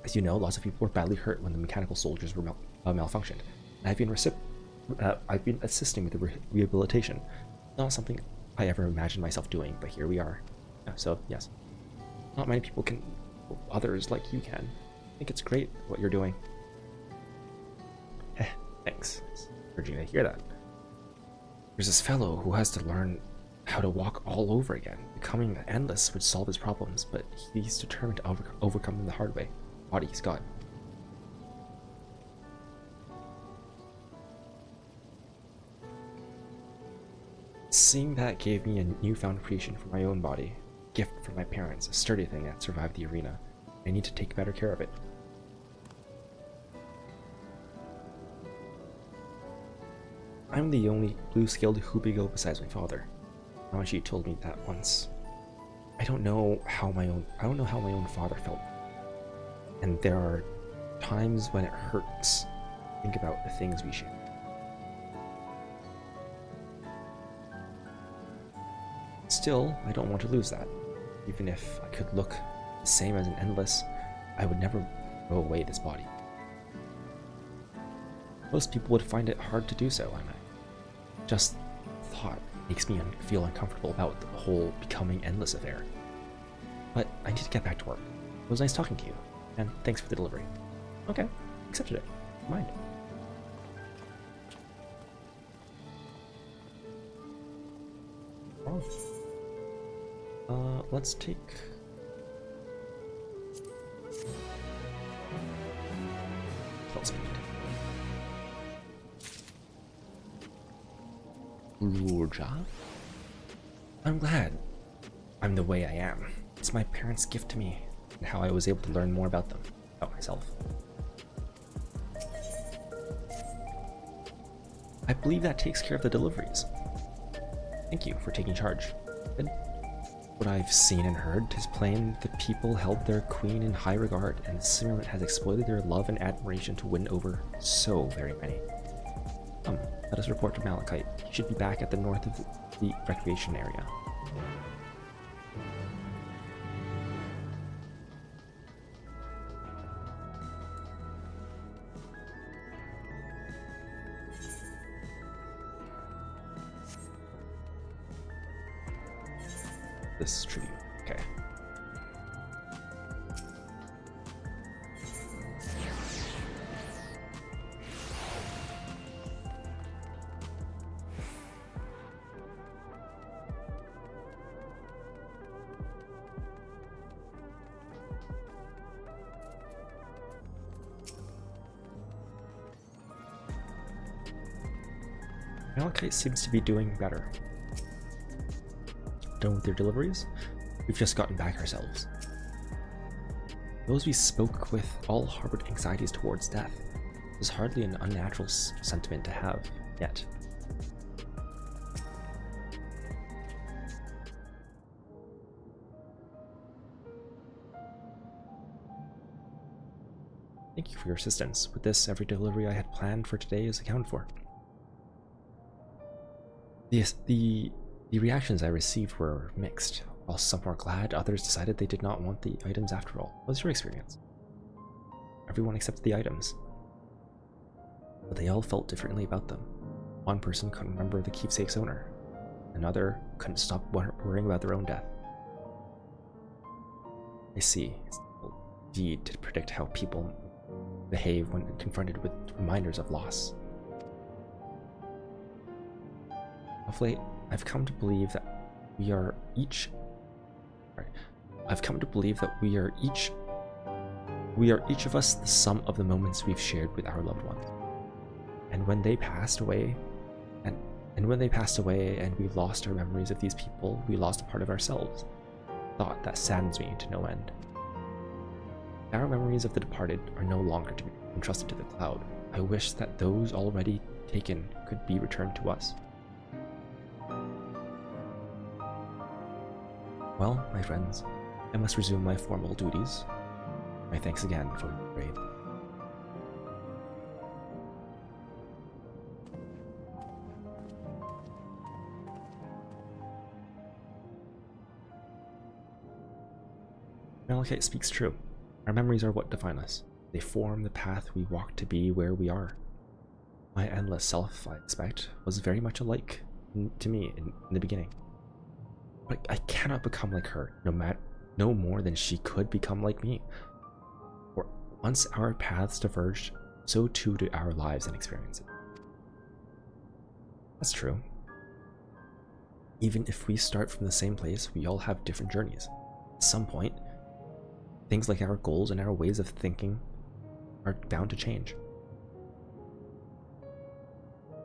As you know, lots of people were badly hurt when the mechanical soldiers were malfunctioned. I've been assisting with the rehabilitation. Not something I ever imagined myself doing, but here we are. So, yes. Not many people can, others like you can. I think it's great what you're doing. Thanks. Virginia, hear that? There's this fellow who has to learn how to walk all over again. Becoming endless would solve his problems, but he's determined to overcome them the hard way. Body he's got. Seeing that gave me a newfound appreciation for my own body. Gift from my parents, a sturdy thing that survived the arena. I need to take better care of it. I'm the only blue-scaled Hoobigo besides my father. Namachi told me that once. I don't know how my own father felt. And there are times when it hurts to think about the things we share. Still, I don't want to lose that. Even if I could look the same as an endless, I would never throw away this body. Most people would find it hard to do so, I might. Just thought makes me feel uncomfortable about the whole becoming endless affair. But I need to get back to work. It was nice talking to you, and thanks for the delivery. Okay, accepted it. Mind. Let's take... Spell speed. Lurja? I'm glad I'm the way I am. It's my parents' gift to me, and how I was able to learn more about them, about myself. I believe that takes care of the deliveries. Thank you for taking charge. What I've seen and heard is plain the people held their queen in high regard, and the Simulant has exploited their love and admiration to win over so very many. Come, let us report to Malachite. He should be back at the north of the recreation area. This tribute. Okay. Malachite seems to be doing better. Done with their deliveries? We've just gotten back ourselves. Those we spoke with all harbored anxieties towards death. It was hardly an unnatural sentiment to have, yet. Thank you for your assistance. With this, every delivery I had planned for today is accounted for. Yes, the reactions I received were mixed. While some were glad, others decided they did not want the items after all. What was your experience? Everyone accepted the items, but they all felt differently about them. One person couldn't remember the keepsake's owner. Another couldn't stop worrying about their own death. I see. It's indeed to predict how people behave when confronted with reminders of loss. Of late, I've come to believe that we are each of us the sum of the moments we've shared with our loved ones. And when they passed away, and we lost our memories of these people, we lost a part of ourselves. Thought that saddens me to no end. Our memories of the departed are no longer to be entrusted to the cloud. I wish that those already taken could be returned to us. Well, my friends, I must resume my formal duties. My thanks again for your aid. Malachite speaks true. Our memories are what define us. They form the path we walk to be where we are. My endless self, I expect, was very much alike to me in the beginning. But I cannot become like her, no more than she could become like me. For once our paths diverged, so too did our lives and experiences. That's true. Even if we start from the same place, we all have different journeys. At some point, things like our goals and our ways of thinking are bound to change.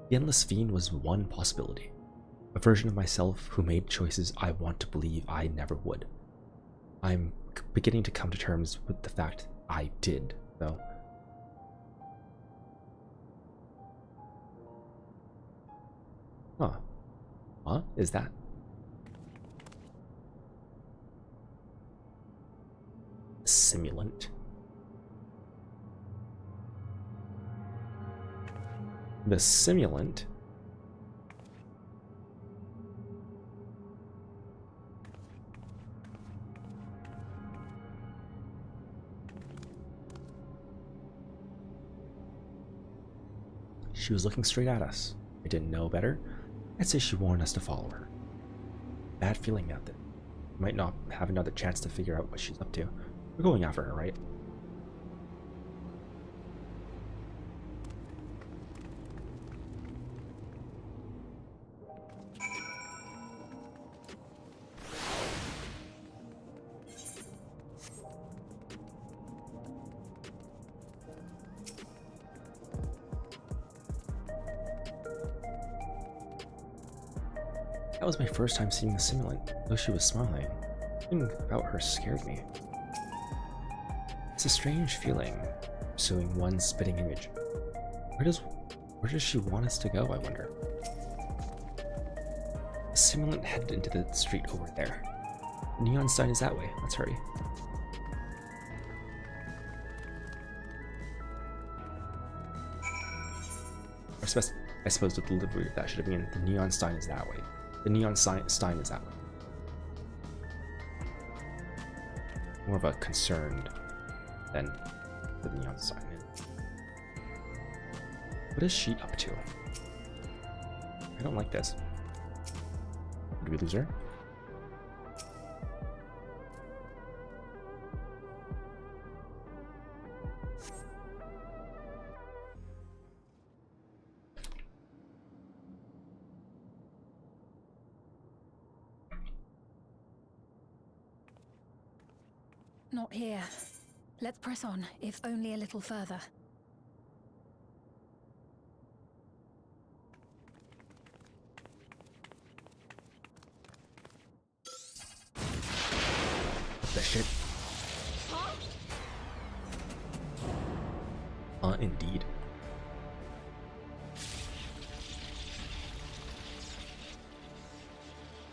The Endless Fiend was one possibility. A version of myself who made choices I want to believe I never would. I'm beginning to come to terms with the fact I did, though. Huh. Huh? Is that? Simulant. The Simulant. She was looking straight at us. I didn't know better. I'd say she warned us to follow her. Bad feeling about that. We might not have another chance to figure out what she's up to. We're going after her, right? That was my first time seeing the simulant, though she was smiling. Thinking about her scared me. It's a strange feeling, pursuing one spitting image. Where does she want us to go, I wonder? The simulant headed into the street over there. The neon sign is that way. Let's hurry. I suppose the delivery of that should have been the neon sign is that way. The neon sign is that way. More of a concerned than the neon sign is. What is she up to? I don't like this. Did we lose her? Not here. Let's press on, if only a little further. The shit. Indeed.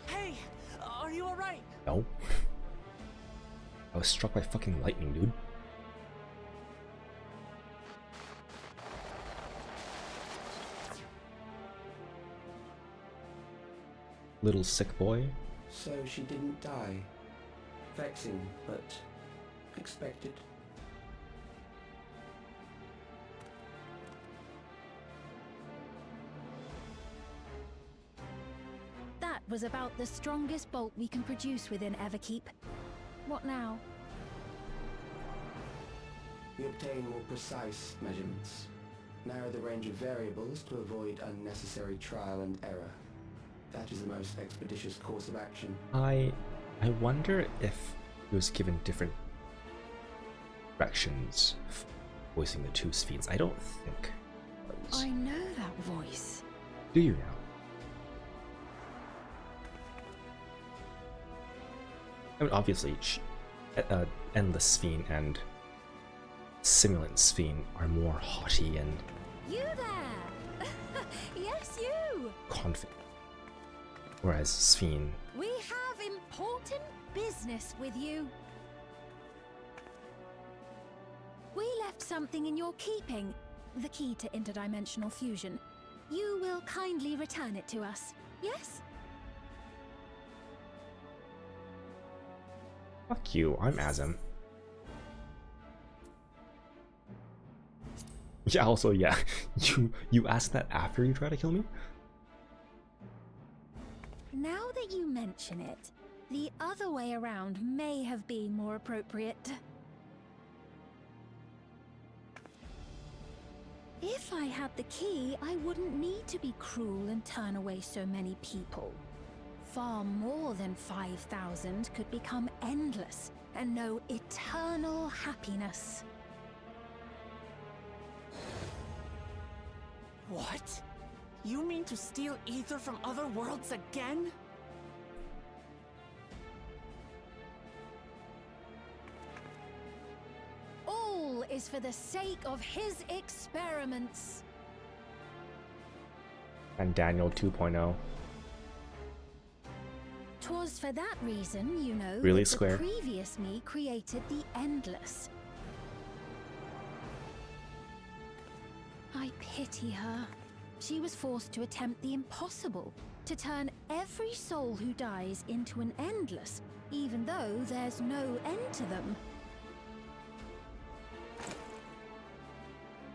Hey, are you alright? No. I was struck by fucking lightning, dude. Little sick boy. So she didn't die. Vexing, but expected. That was about the strongest bolt we can produce within Everkeep. What now? We obtain more precise measurements. Narrow the range of variables to avoid unnecessary trial and error. That is the most expeditious course of action. I wonder if he was given different directions voicing the two Sphenes. I don't think it was. I know that voice. Do you now? I mean, obviously, Endless Sphene and Simulant Sphene are more haughty and You there! Yes, you! confident, whereas Sphene. We have important business with you. We left something in your keeping, the key to interdimensional fusion. You will kindly return it to us, yes? Fuck you, I'm Azim. Yeah, also, yeah, you asked that after you try to kill me? Now that you mention it, the other way around may have been more appropriate. If I had the key, I wouldn't need to be cruel and turn away so many people. Far more than 5,000 could become endless and know eternal happiness. What? You mean to steal ether from other worlds again? All is for the sake of his experiments. And Daniel 2.0. 'Twas for that reason, you know, Really, that Square? the previous me created the Endless. I pity her. She was forced to attempt the impossible, to turn every soul who dies into an Endless, even though there's no end to them.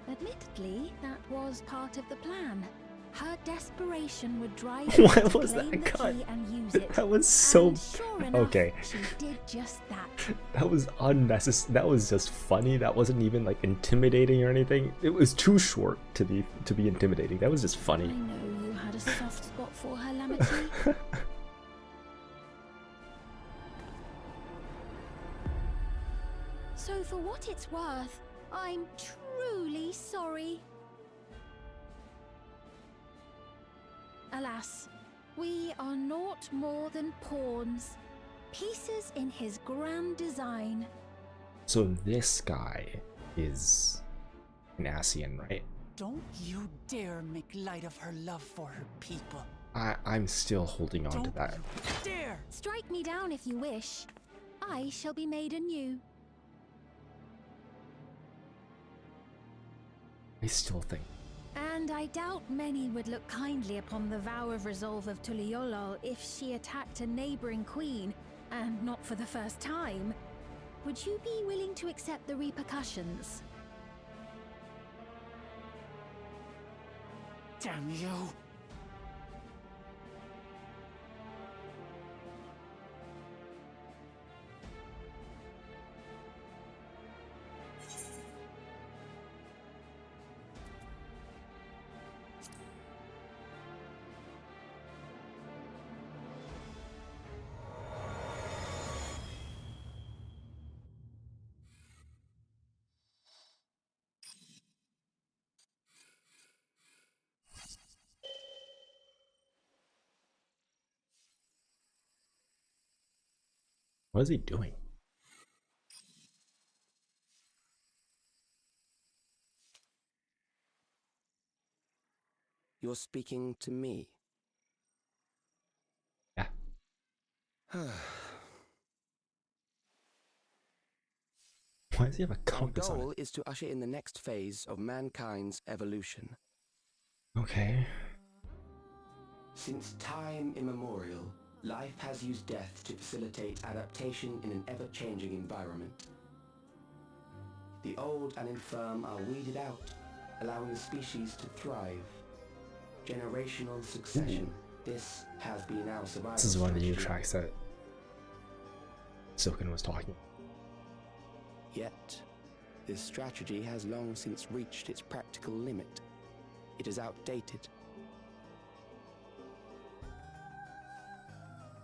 Admittedly, that was part of the plan. Her desperation would drive her Why to was claim that the cut? key and use it. That was so And sure enough, okay. she did just that. That was unnecessary. That was just funny. That wasn't even like intimidating or anything. It was too short to be intimidating. That was just I funny. know you had a soft spot for her, Lamity. So for what it's worth, I'm truly sorry. Alas, We are naught more than pawns, pieces in his grand design. So this guy is an Ascian, right? Don't you dare make light of her love for her people. I'm still holding on to Don't that. you dare! Strike me down if you wish. I shall be made anew. I still think. And I doubt many would look kindly upon the vow of resolve of Tuliyollal if she attacked a neighboring queen, and not for the first time. Would you be willing to accept the repercussions? Damn you! What is he doing? You're speaking to me? Yeah. Why does he have a Our compass on goal it? is to usher in the next phase of mankind's evolution. Okay. Since time immemorial, life has used death to facilitate adaptation in an ever-changing environment. The old and infirm are weeded out, allowing the species to thrive. Generational succession. This has been our survival This is one of the new strategy. tracks that Silken was talking. Yet, this strategy has long since reached its practical limit. It is outdated.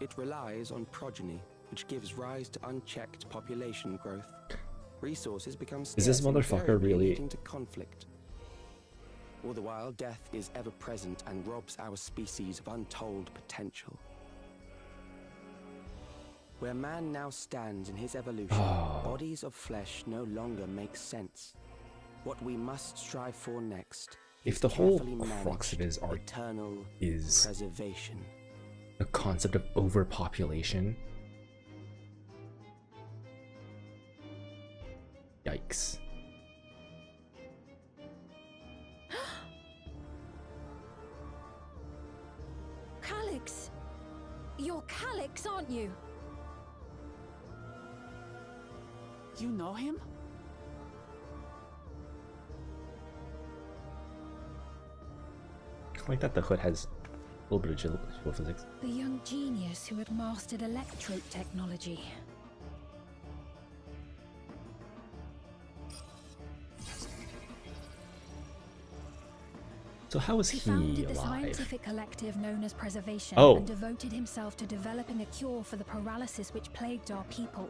It relies on progeny, which gives rise to unchecked population growth. Resources become scarce, Is this motherfucker invariably really- leading to conflict. All the while, death is ever present and robs our species of untold potential. Where man now stands in his evolution, bodies of flesh no longer make sense. What we must strive for next If is the whole carefully crux of managed his art eternal is preservation. the concept of overpopulation, yikes. Calyx! You're Calyx, aren't you? You know him? I like that the hood has a little bit of geophysics. The young genius who had mastered electrope technology. So how is He he founded the alive? scientific collective known as Preservation Oh. and devoted himself to developing a cure for the paralysis which plagued our people.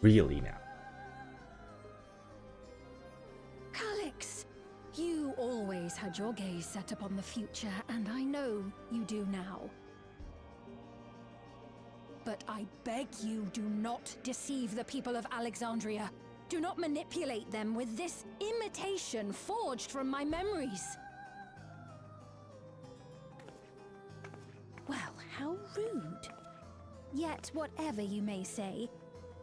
Really now? Calyx, you always had your gaze set upon the future, and I know you do now. But I beg you, do not deceive the people of Alexandria. Do not manipulate them with this imitation forged from my memories. Well, how rude. Yet, whatever you may say,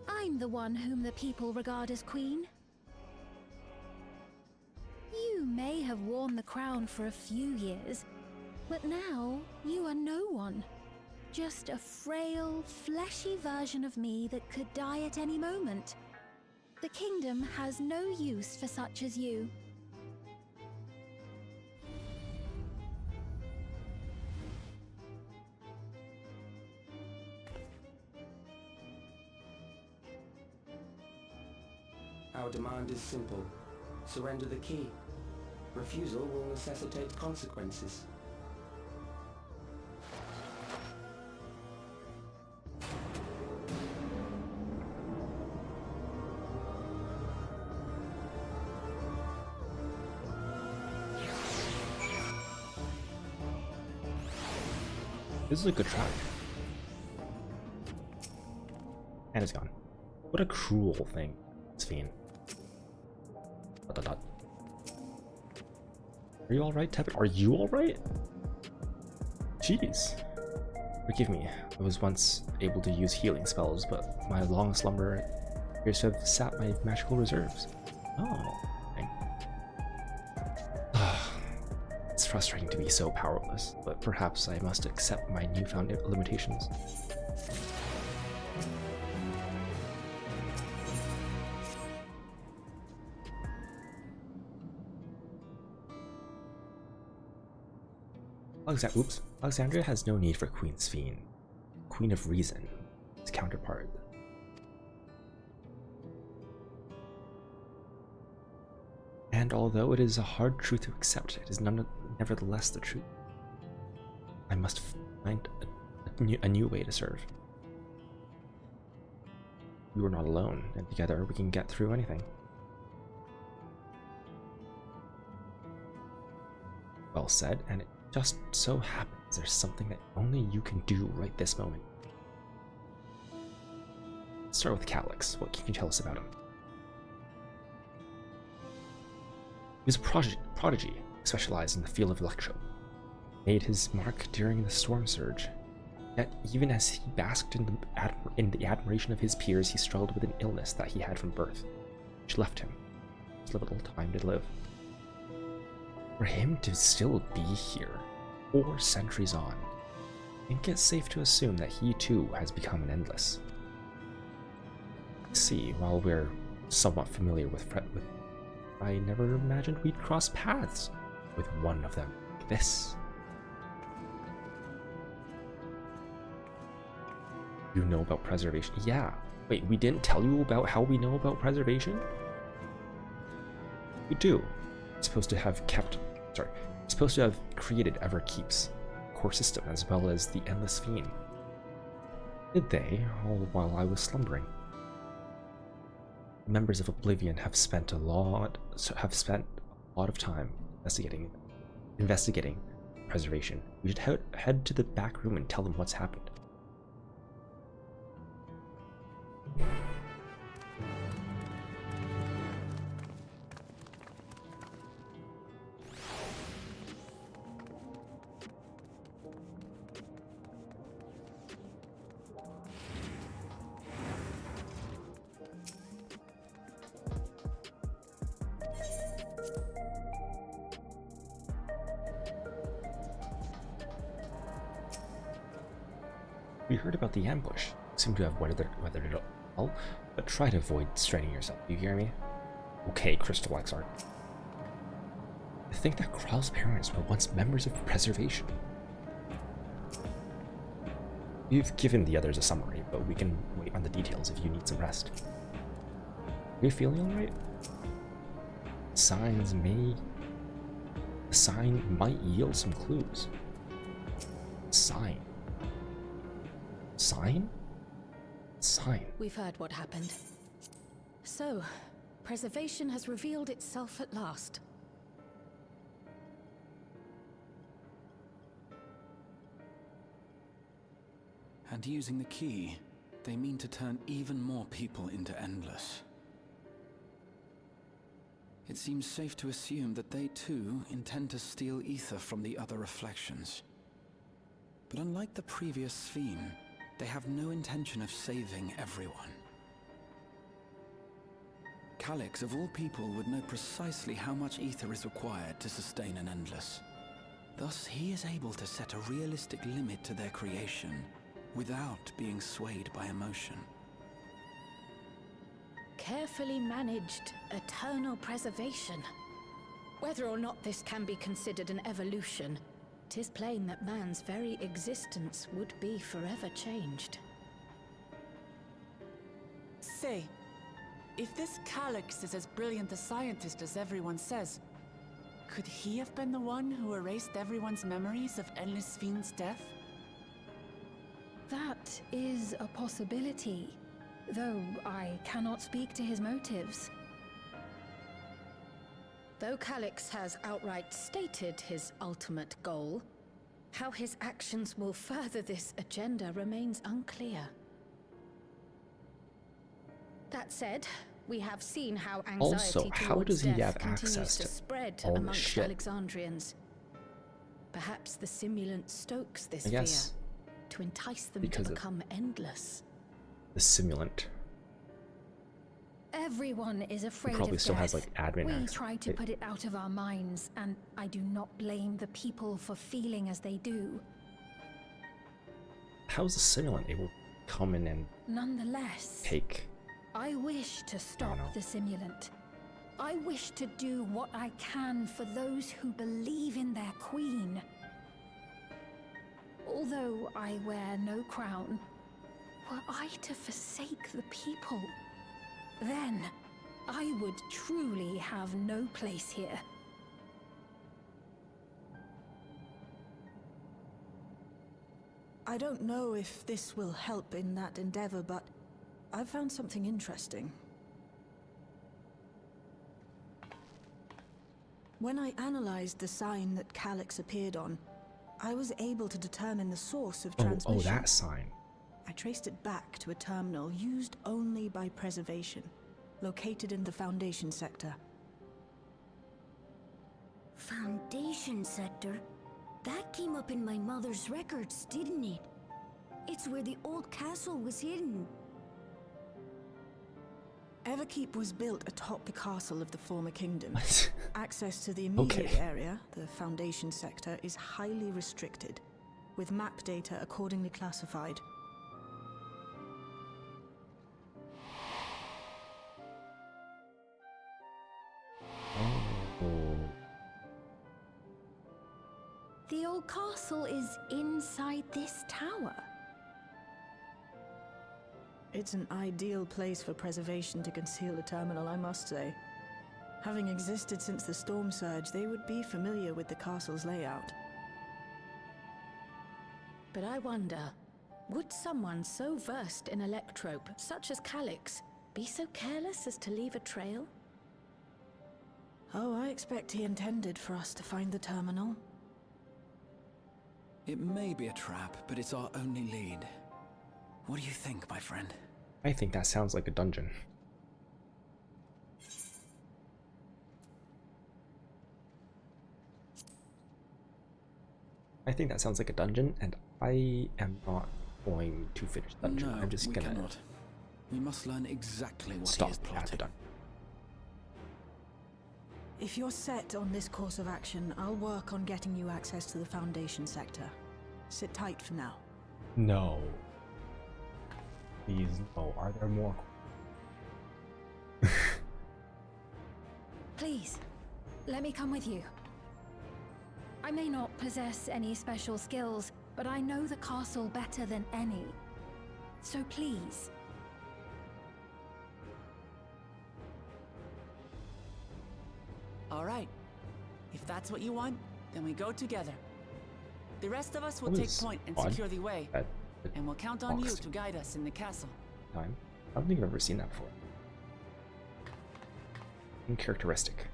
I'm the one whom the people regard as queen. You may have worn the crown for a few years, but now you are no one. Just a frail, fleshy version of me that could die at any moment. The kingdom has no use for such as you. Our demand is simple. Surrender the key. Refusal will necessitate consequences. This is a good try. And it's gone. What a cruel thing, Sphene. ... Are you alright, Tepid? Are you alright? Jeez. Forgive me, I was once able to use healing spells, but my long slumber appears to have sapped my magical reserves. Oh, okay. It's frustrating to be so powerless, but perhaps I must accept my newfound limitations. Alexandria has no need for Queen Sphene, Queen of Reason, its counterpart. And although it is a hard truth to accept, it is nevertheless the truth. I must find a new way to serve. We are not alone, and together we can get through anything. Well said, and it just so happens there's something that only you can do right this moment. Let's start with Calyx. What can you tell us about him? He was a prodigy, specialized in the field of electro. Made his mark during the Storm Surge. Yet, even as he basked in the admiration of his peers, he struggled with an illness that he had from birth, which left him with little time to live. For him to still be here, 4 centuries on, I think it's safe to assume that he too has become an Endless. See, while we're somewhat familiar with I never imagined we'd cross paths with one of them like this. You know about preservation? Yeah. Wait, we didn't tell you about how we know about preservation? We do. It's supposed to have created Everkeep's core system as well as the Endless Fiend. Did they, all while I was slumbering? Members of Oblivion have spent a lot of time investigating preservation. We should head to the back room and tell them what's happened. We heard about the ambush. Seem to have weathered it all, but try to avoid straining yourself. You hear me? Okay, Crystal Exarch. I think that Kral's parents were once members of Preservation. We've given the others a summary, but we can wait on the details if you need some rest. Are you feeling alright? The sign might yield some clues. Sign. We've heard what happened. So, Preservation has revealed itself at last. And using the key, they mean to turn even more people into Endless. It seems safe to assume that they too intend to steal ether from the other reflections. But unlike the previous Sphene, they have no intention of saving everyone. Calyx, of all people, would know precisely how much ether is required to sustain an Endless. Thus, he is able to set a realistic limit to their creation without being swayed by emotion. Carefully managed eternal preservation. Whether or not this can be considered an evolution, 'tis plain that man's very existence would be forever changed. Say, if this Calyx is as brilliant a scientist as everyone says, could he have been the one who erased everyone's memories of Endless Sphene's death? That is a possibility, though I cannot speak to his motives. Though Calyx has outright stated his ultimate goal, How his actions will further this agenda remains unclear. That said, we have seen how anxiety Also, how towards does he death have continues access to to spread all this amongst shit? Alexandrians. Perhaps the simulant stokes this I guess fear to entice them because to of become endless. the simulant. Everyone is afraid Probably of still death. has like admin We access. try to put it out of our minds, and I do not blame the people for feeling as they do. How is the simulant able to come in and Nonetheless, take? I wish to stop know. the simulant. I wish to do what I can for those who believe in their queen. Although I wear no crown, were I to forsake the people, then I would truly have no place here. I don't know if this will help in that endeavor, but I've found something interesting. When I analyzed the sign that Calyx appeared on, I was able to determine the source of transmission. Oh, that sign. I traced it back to a terminal used only by Preservation, located in the Foundation sector. Foundation sector? That came up in my mother's records, didn't it? It's where the old castle was hidden. Everkeep was built atop the castle of the former kingdom. What? Access to the immediate Okay. area, the Foundation sector, is highly restricted, with map data accordingly classified. Oh. The old castle is inside this tower. It's an ideal place for Preservation to conceal a terminal, I must say. Having existed since the Storm Surge, they would be familiar with the castle's layout. But I wonder, would someone so versed in electrope, such as Calyx, be so careless as to leave a trail? Oh, I expect he intended for us to find the terminal. It may be a trap, but it's our only lead. What do you think, my friend? I think that sounds like a dungeon. I think that sounds like a dungeon, and I am not going to finish the dungeon. No, I'm just we gonna cannot. We must learn exactly what he stop is at the plotting. dungeon. If you're set on this course of action, I'll work on getting you access to the Foundation sector. Sit tight for now. No. Please, no. Are there more? Please, let me come with you. I may not possess any special skills, but I know the castle better than any. So please. All right. If that's what you want, then we go together. The rest of us will That take was point and odd. secure the way, That and we'll count on you boxed to guide us in the castle. time. I don't think I've ever seen that before. Uncharacteristic.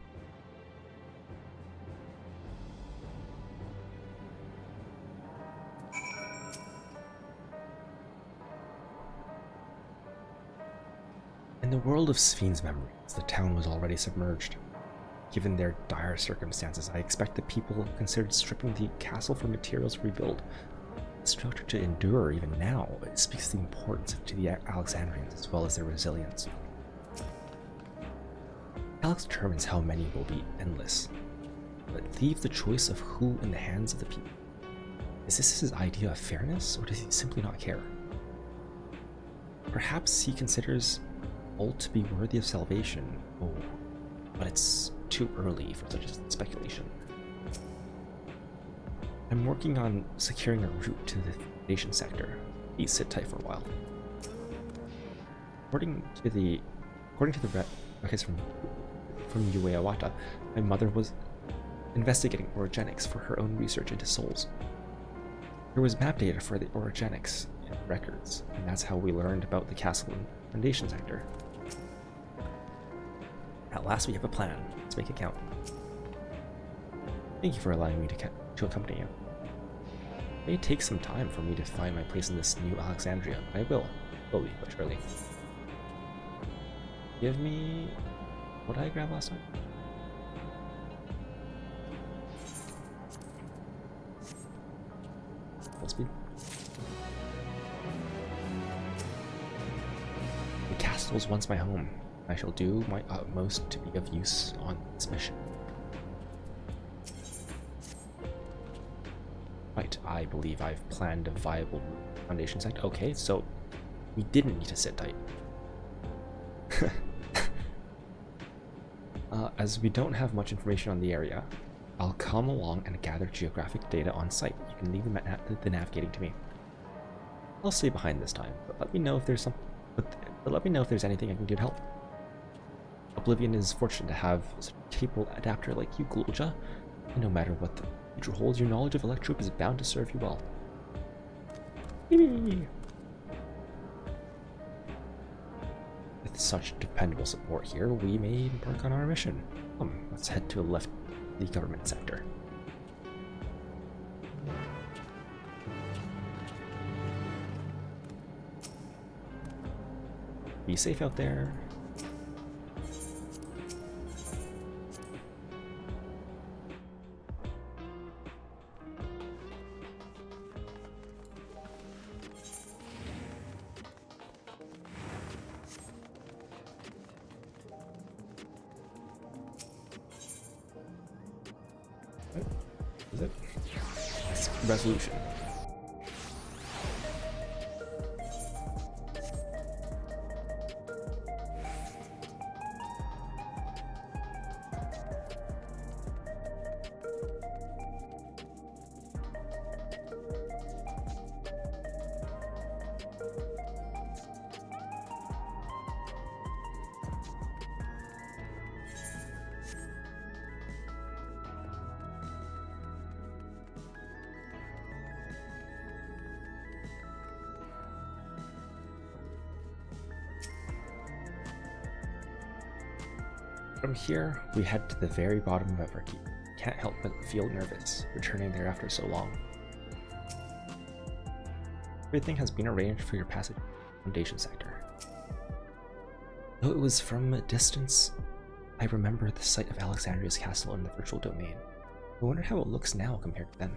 In the world of Sphyn's memories, the town was already submerged. Given their dire circumstances, I expect the people considered stripping the castle for materials to rebuild the structure to endure even now. It speaks to the importance to the Alexandrians as well as their resilience. Alex determines how many will be endless, but leave the choice of who in the hands of the people. Is this his idea of fairness, or does he simply not care? Perhaps he considers all to be worthy of salvation, but it's too early for such speculation. I'm working on securing a route to the Foundation sector. Please sit tight for a while. According to the records from Yue Awata, my mother was investigating orogenics for her own research into souls. There was map data for the orogenics in the records, and that's how we learned about the castle and Foundation sector. At last we have a plan. Let's make it count. Thank you for allowing me to accompany you. It may take some time for me to find my place in this new Alexandria, but I will. Slowly but surely. Give me... what did I grab last time? Full speed. The castle was once my home. I shall do my utmost to be of use on this mission. Right, I believe I've planned a viable foundation site. Okay, so we didn't need to sit tight. As we don't have much information on the area, I'll come along and gather geographic data on site. You can leave the navigating to me. I'll stay behind this time, but let me know if there's let me know if there's anything I can do to help. Oblivion is fortunate to have such a capable adapter like you, Guloja, and no matter what the future holds, your knowledge of Electroop is bound to serve you well. With such dependable support here, we may embark on our mission. Let's head to the government sector. Be safe out there. Is it? Resolution. From here, we head to the very bottom of Everkeep. Can't help but feel nervous, returning there after so long. Everything has been arranged for your passage to the Foundation sector. Though it was from a distance, I remember the site of Alexandria's castle in the virtual domain. I wonder how it looks now compared to then.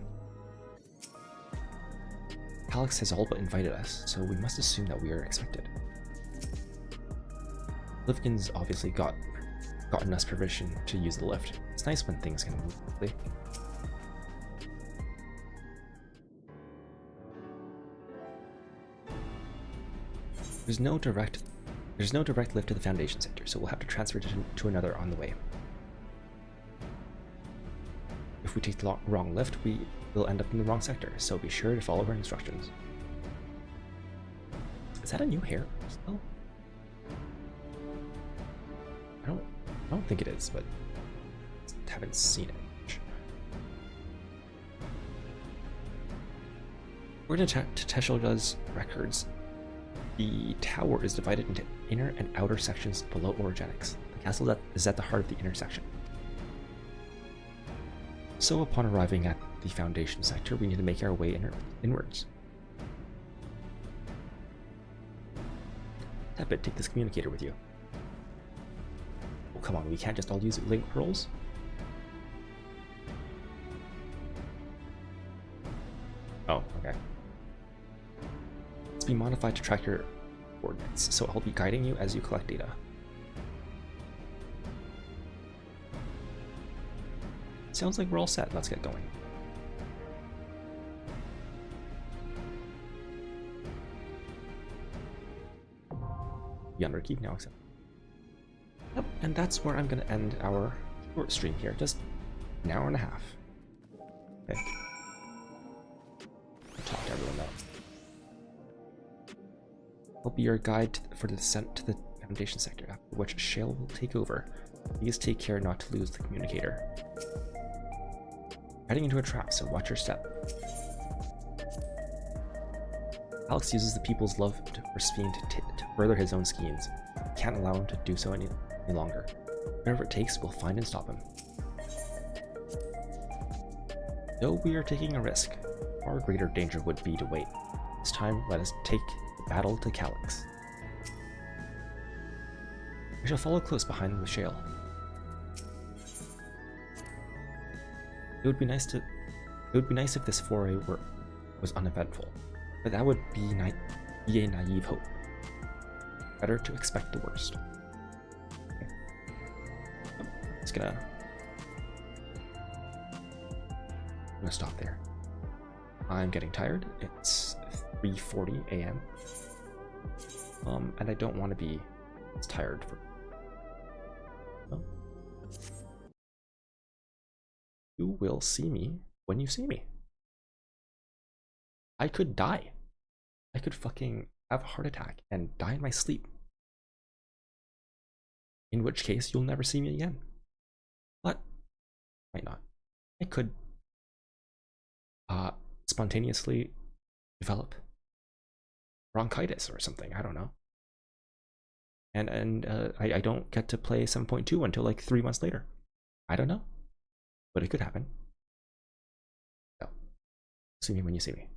Alex has all but invited us, so we must assume that we are expected. Livkin's obviously gotten us permission to use the lift. It's nice when things can move quickly. There's no direct lift to the Foundation sector, so we'll have to transfer to another on the way. If we take the wrong lift, we will end up in the wrong sector, so be sure to follow our instructions. Is that a new hair still? I don't think it is, but I haven't seen it much. According to Teshelda's records, the tower is divided into inner and outer sections below Orogenics. The castle is at the heart of the inner section. So upon arriving at the Foundation sector, we need to make our way inwards. Tepid, take this communicator with you. Oh, come on, we can't just all use link pearls? Oh, okay. It's been modified to track your coordinates, so I'll be guiding you as you collect data. Sounds like we're all set. Let's get going. Underkeep now accept. Yep, and that's where I'm going to end our short stream here. Just an hour and a half. Okay. I'll talk to everyone though. I'll be your guide for the descent to the Foundation sector, after which Shale will take over. Please take care not to lose the communicator. Heading into a trap, so watch your step. Alex uses the people's love for Sphene to further his own schemes. Can't allow him to do so any longer. Whatever it takes, we'll find and stop him. Though we are taking a risk, far greater danger would be to wait. This time, let us take the battle to Calyx. I shall follow close behind the Shale. It would be nice if this foray was uneventful, but that would be a naive hope. Better to expect the worst. Okay. I'm gonna stop there. I'm getting tired. It's 3:40 a.m. And I don't want to be tired for. Well, you will see me when you see me. I could die. I could fucking have a heart attack and die in my sleep. In which case, you'll never see me again. But might not. I could spontaneously develop bronchitis or something. I don't know. And I don't get to play 7.2 until like 3 months later. I don't know, but it could happen. So, see me when you see me.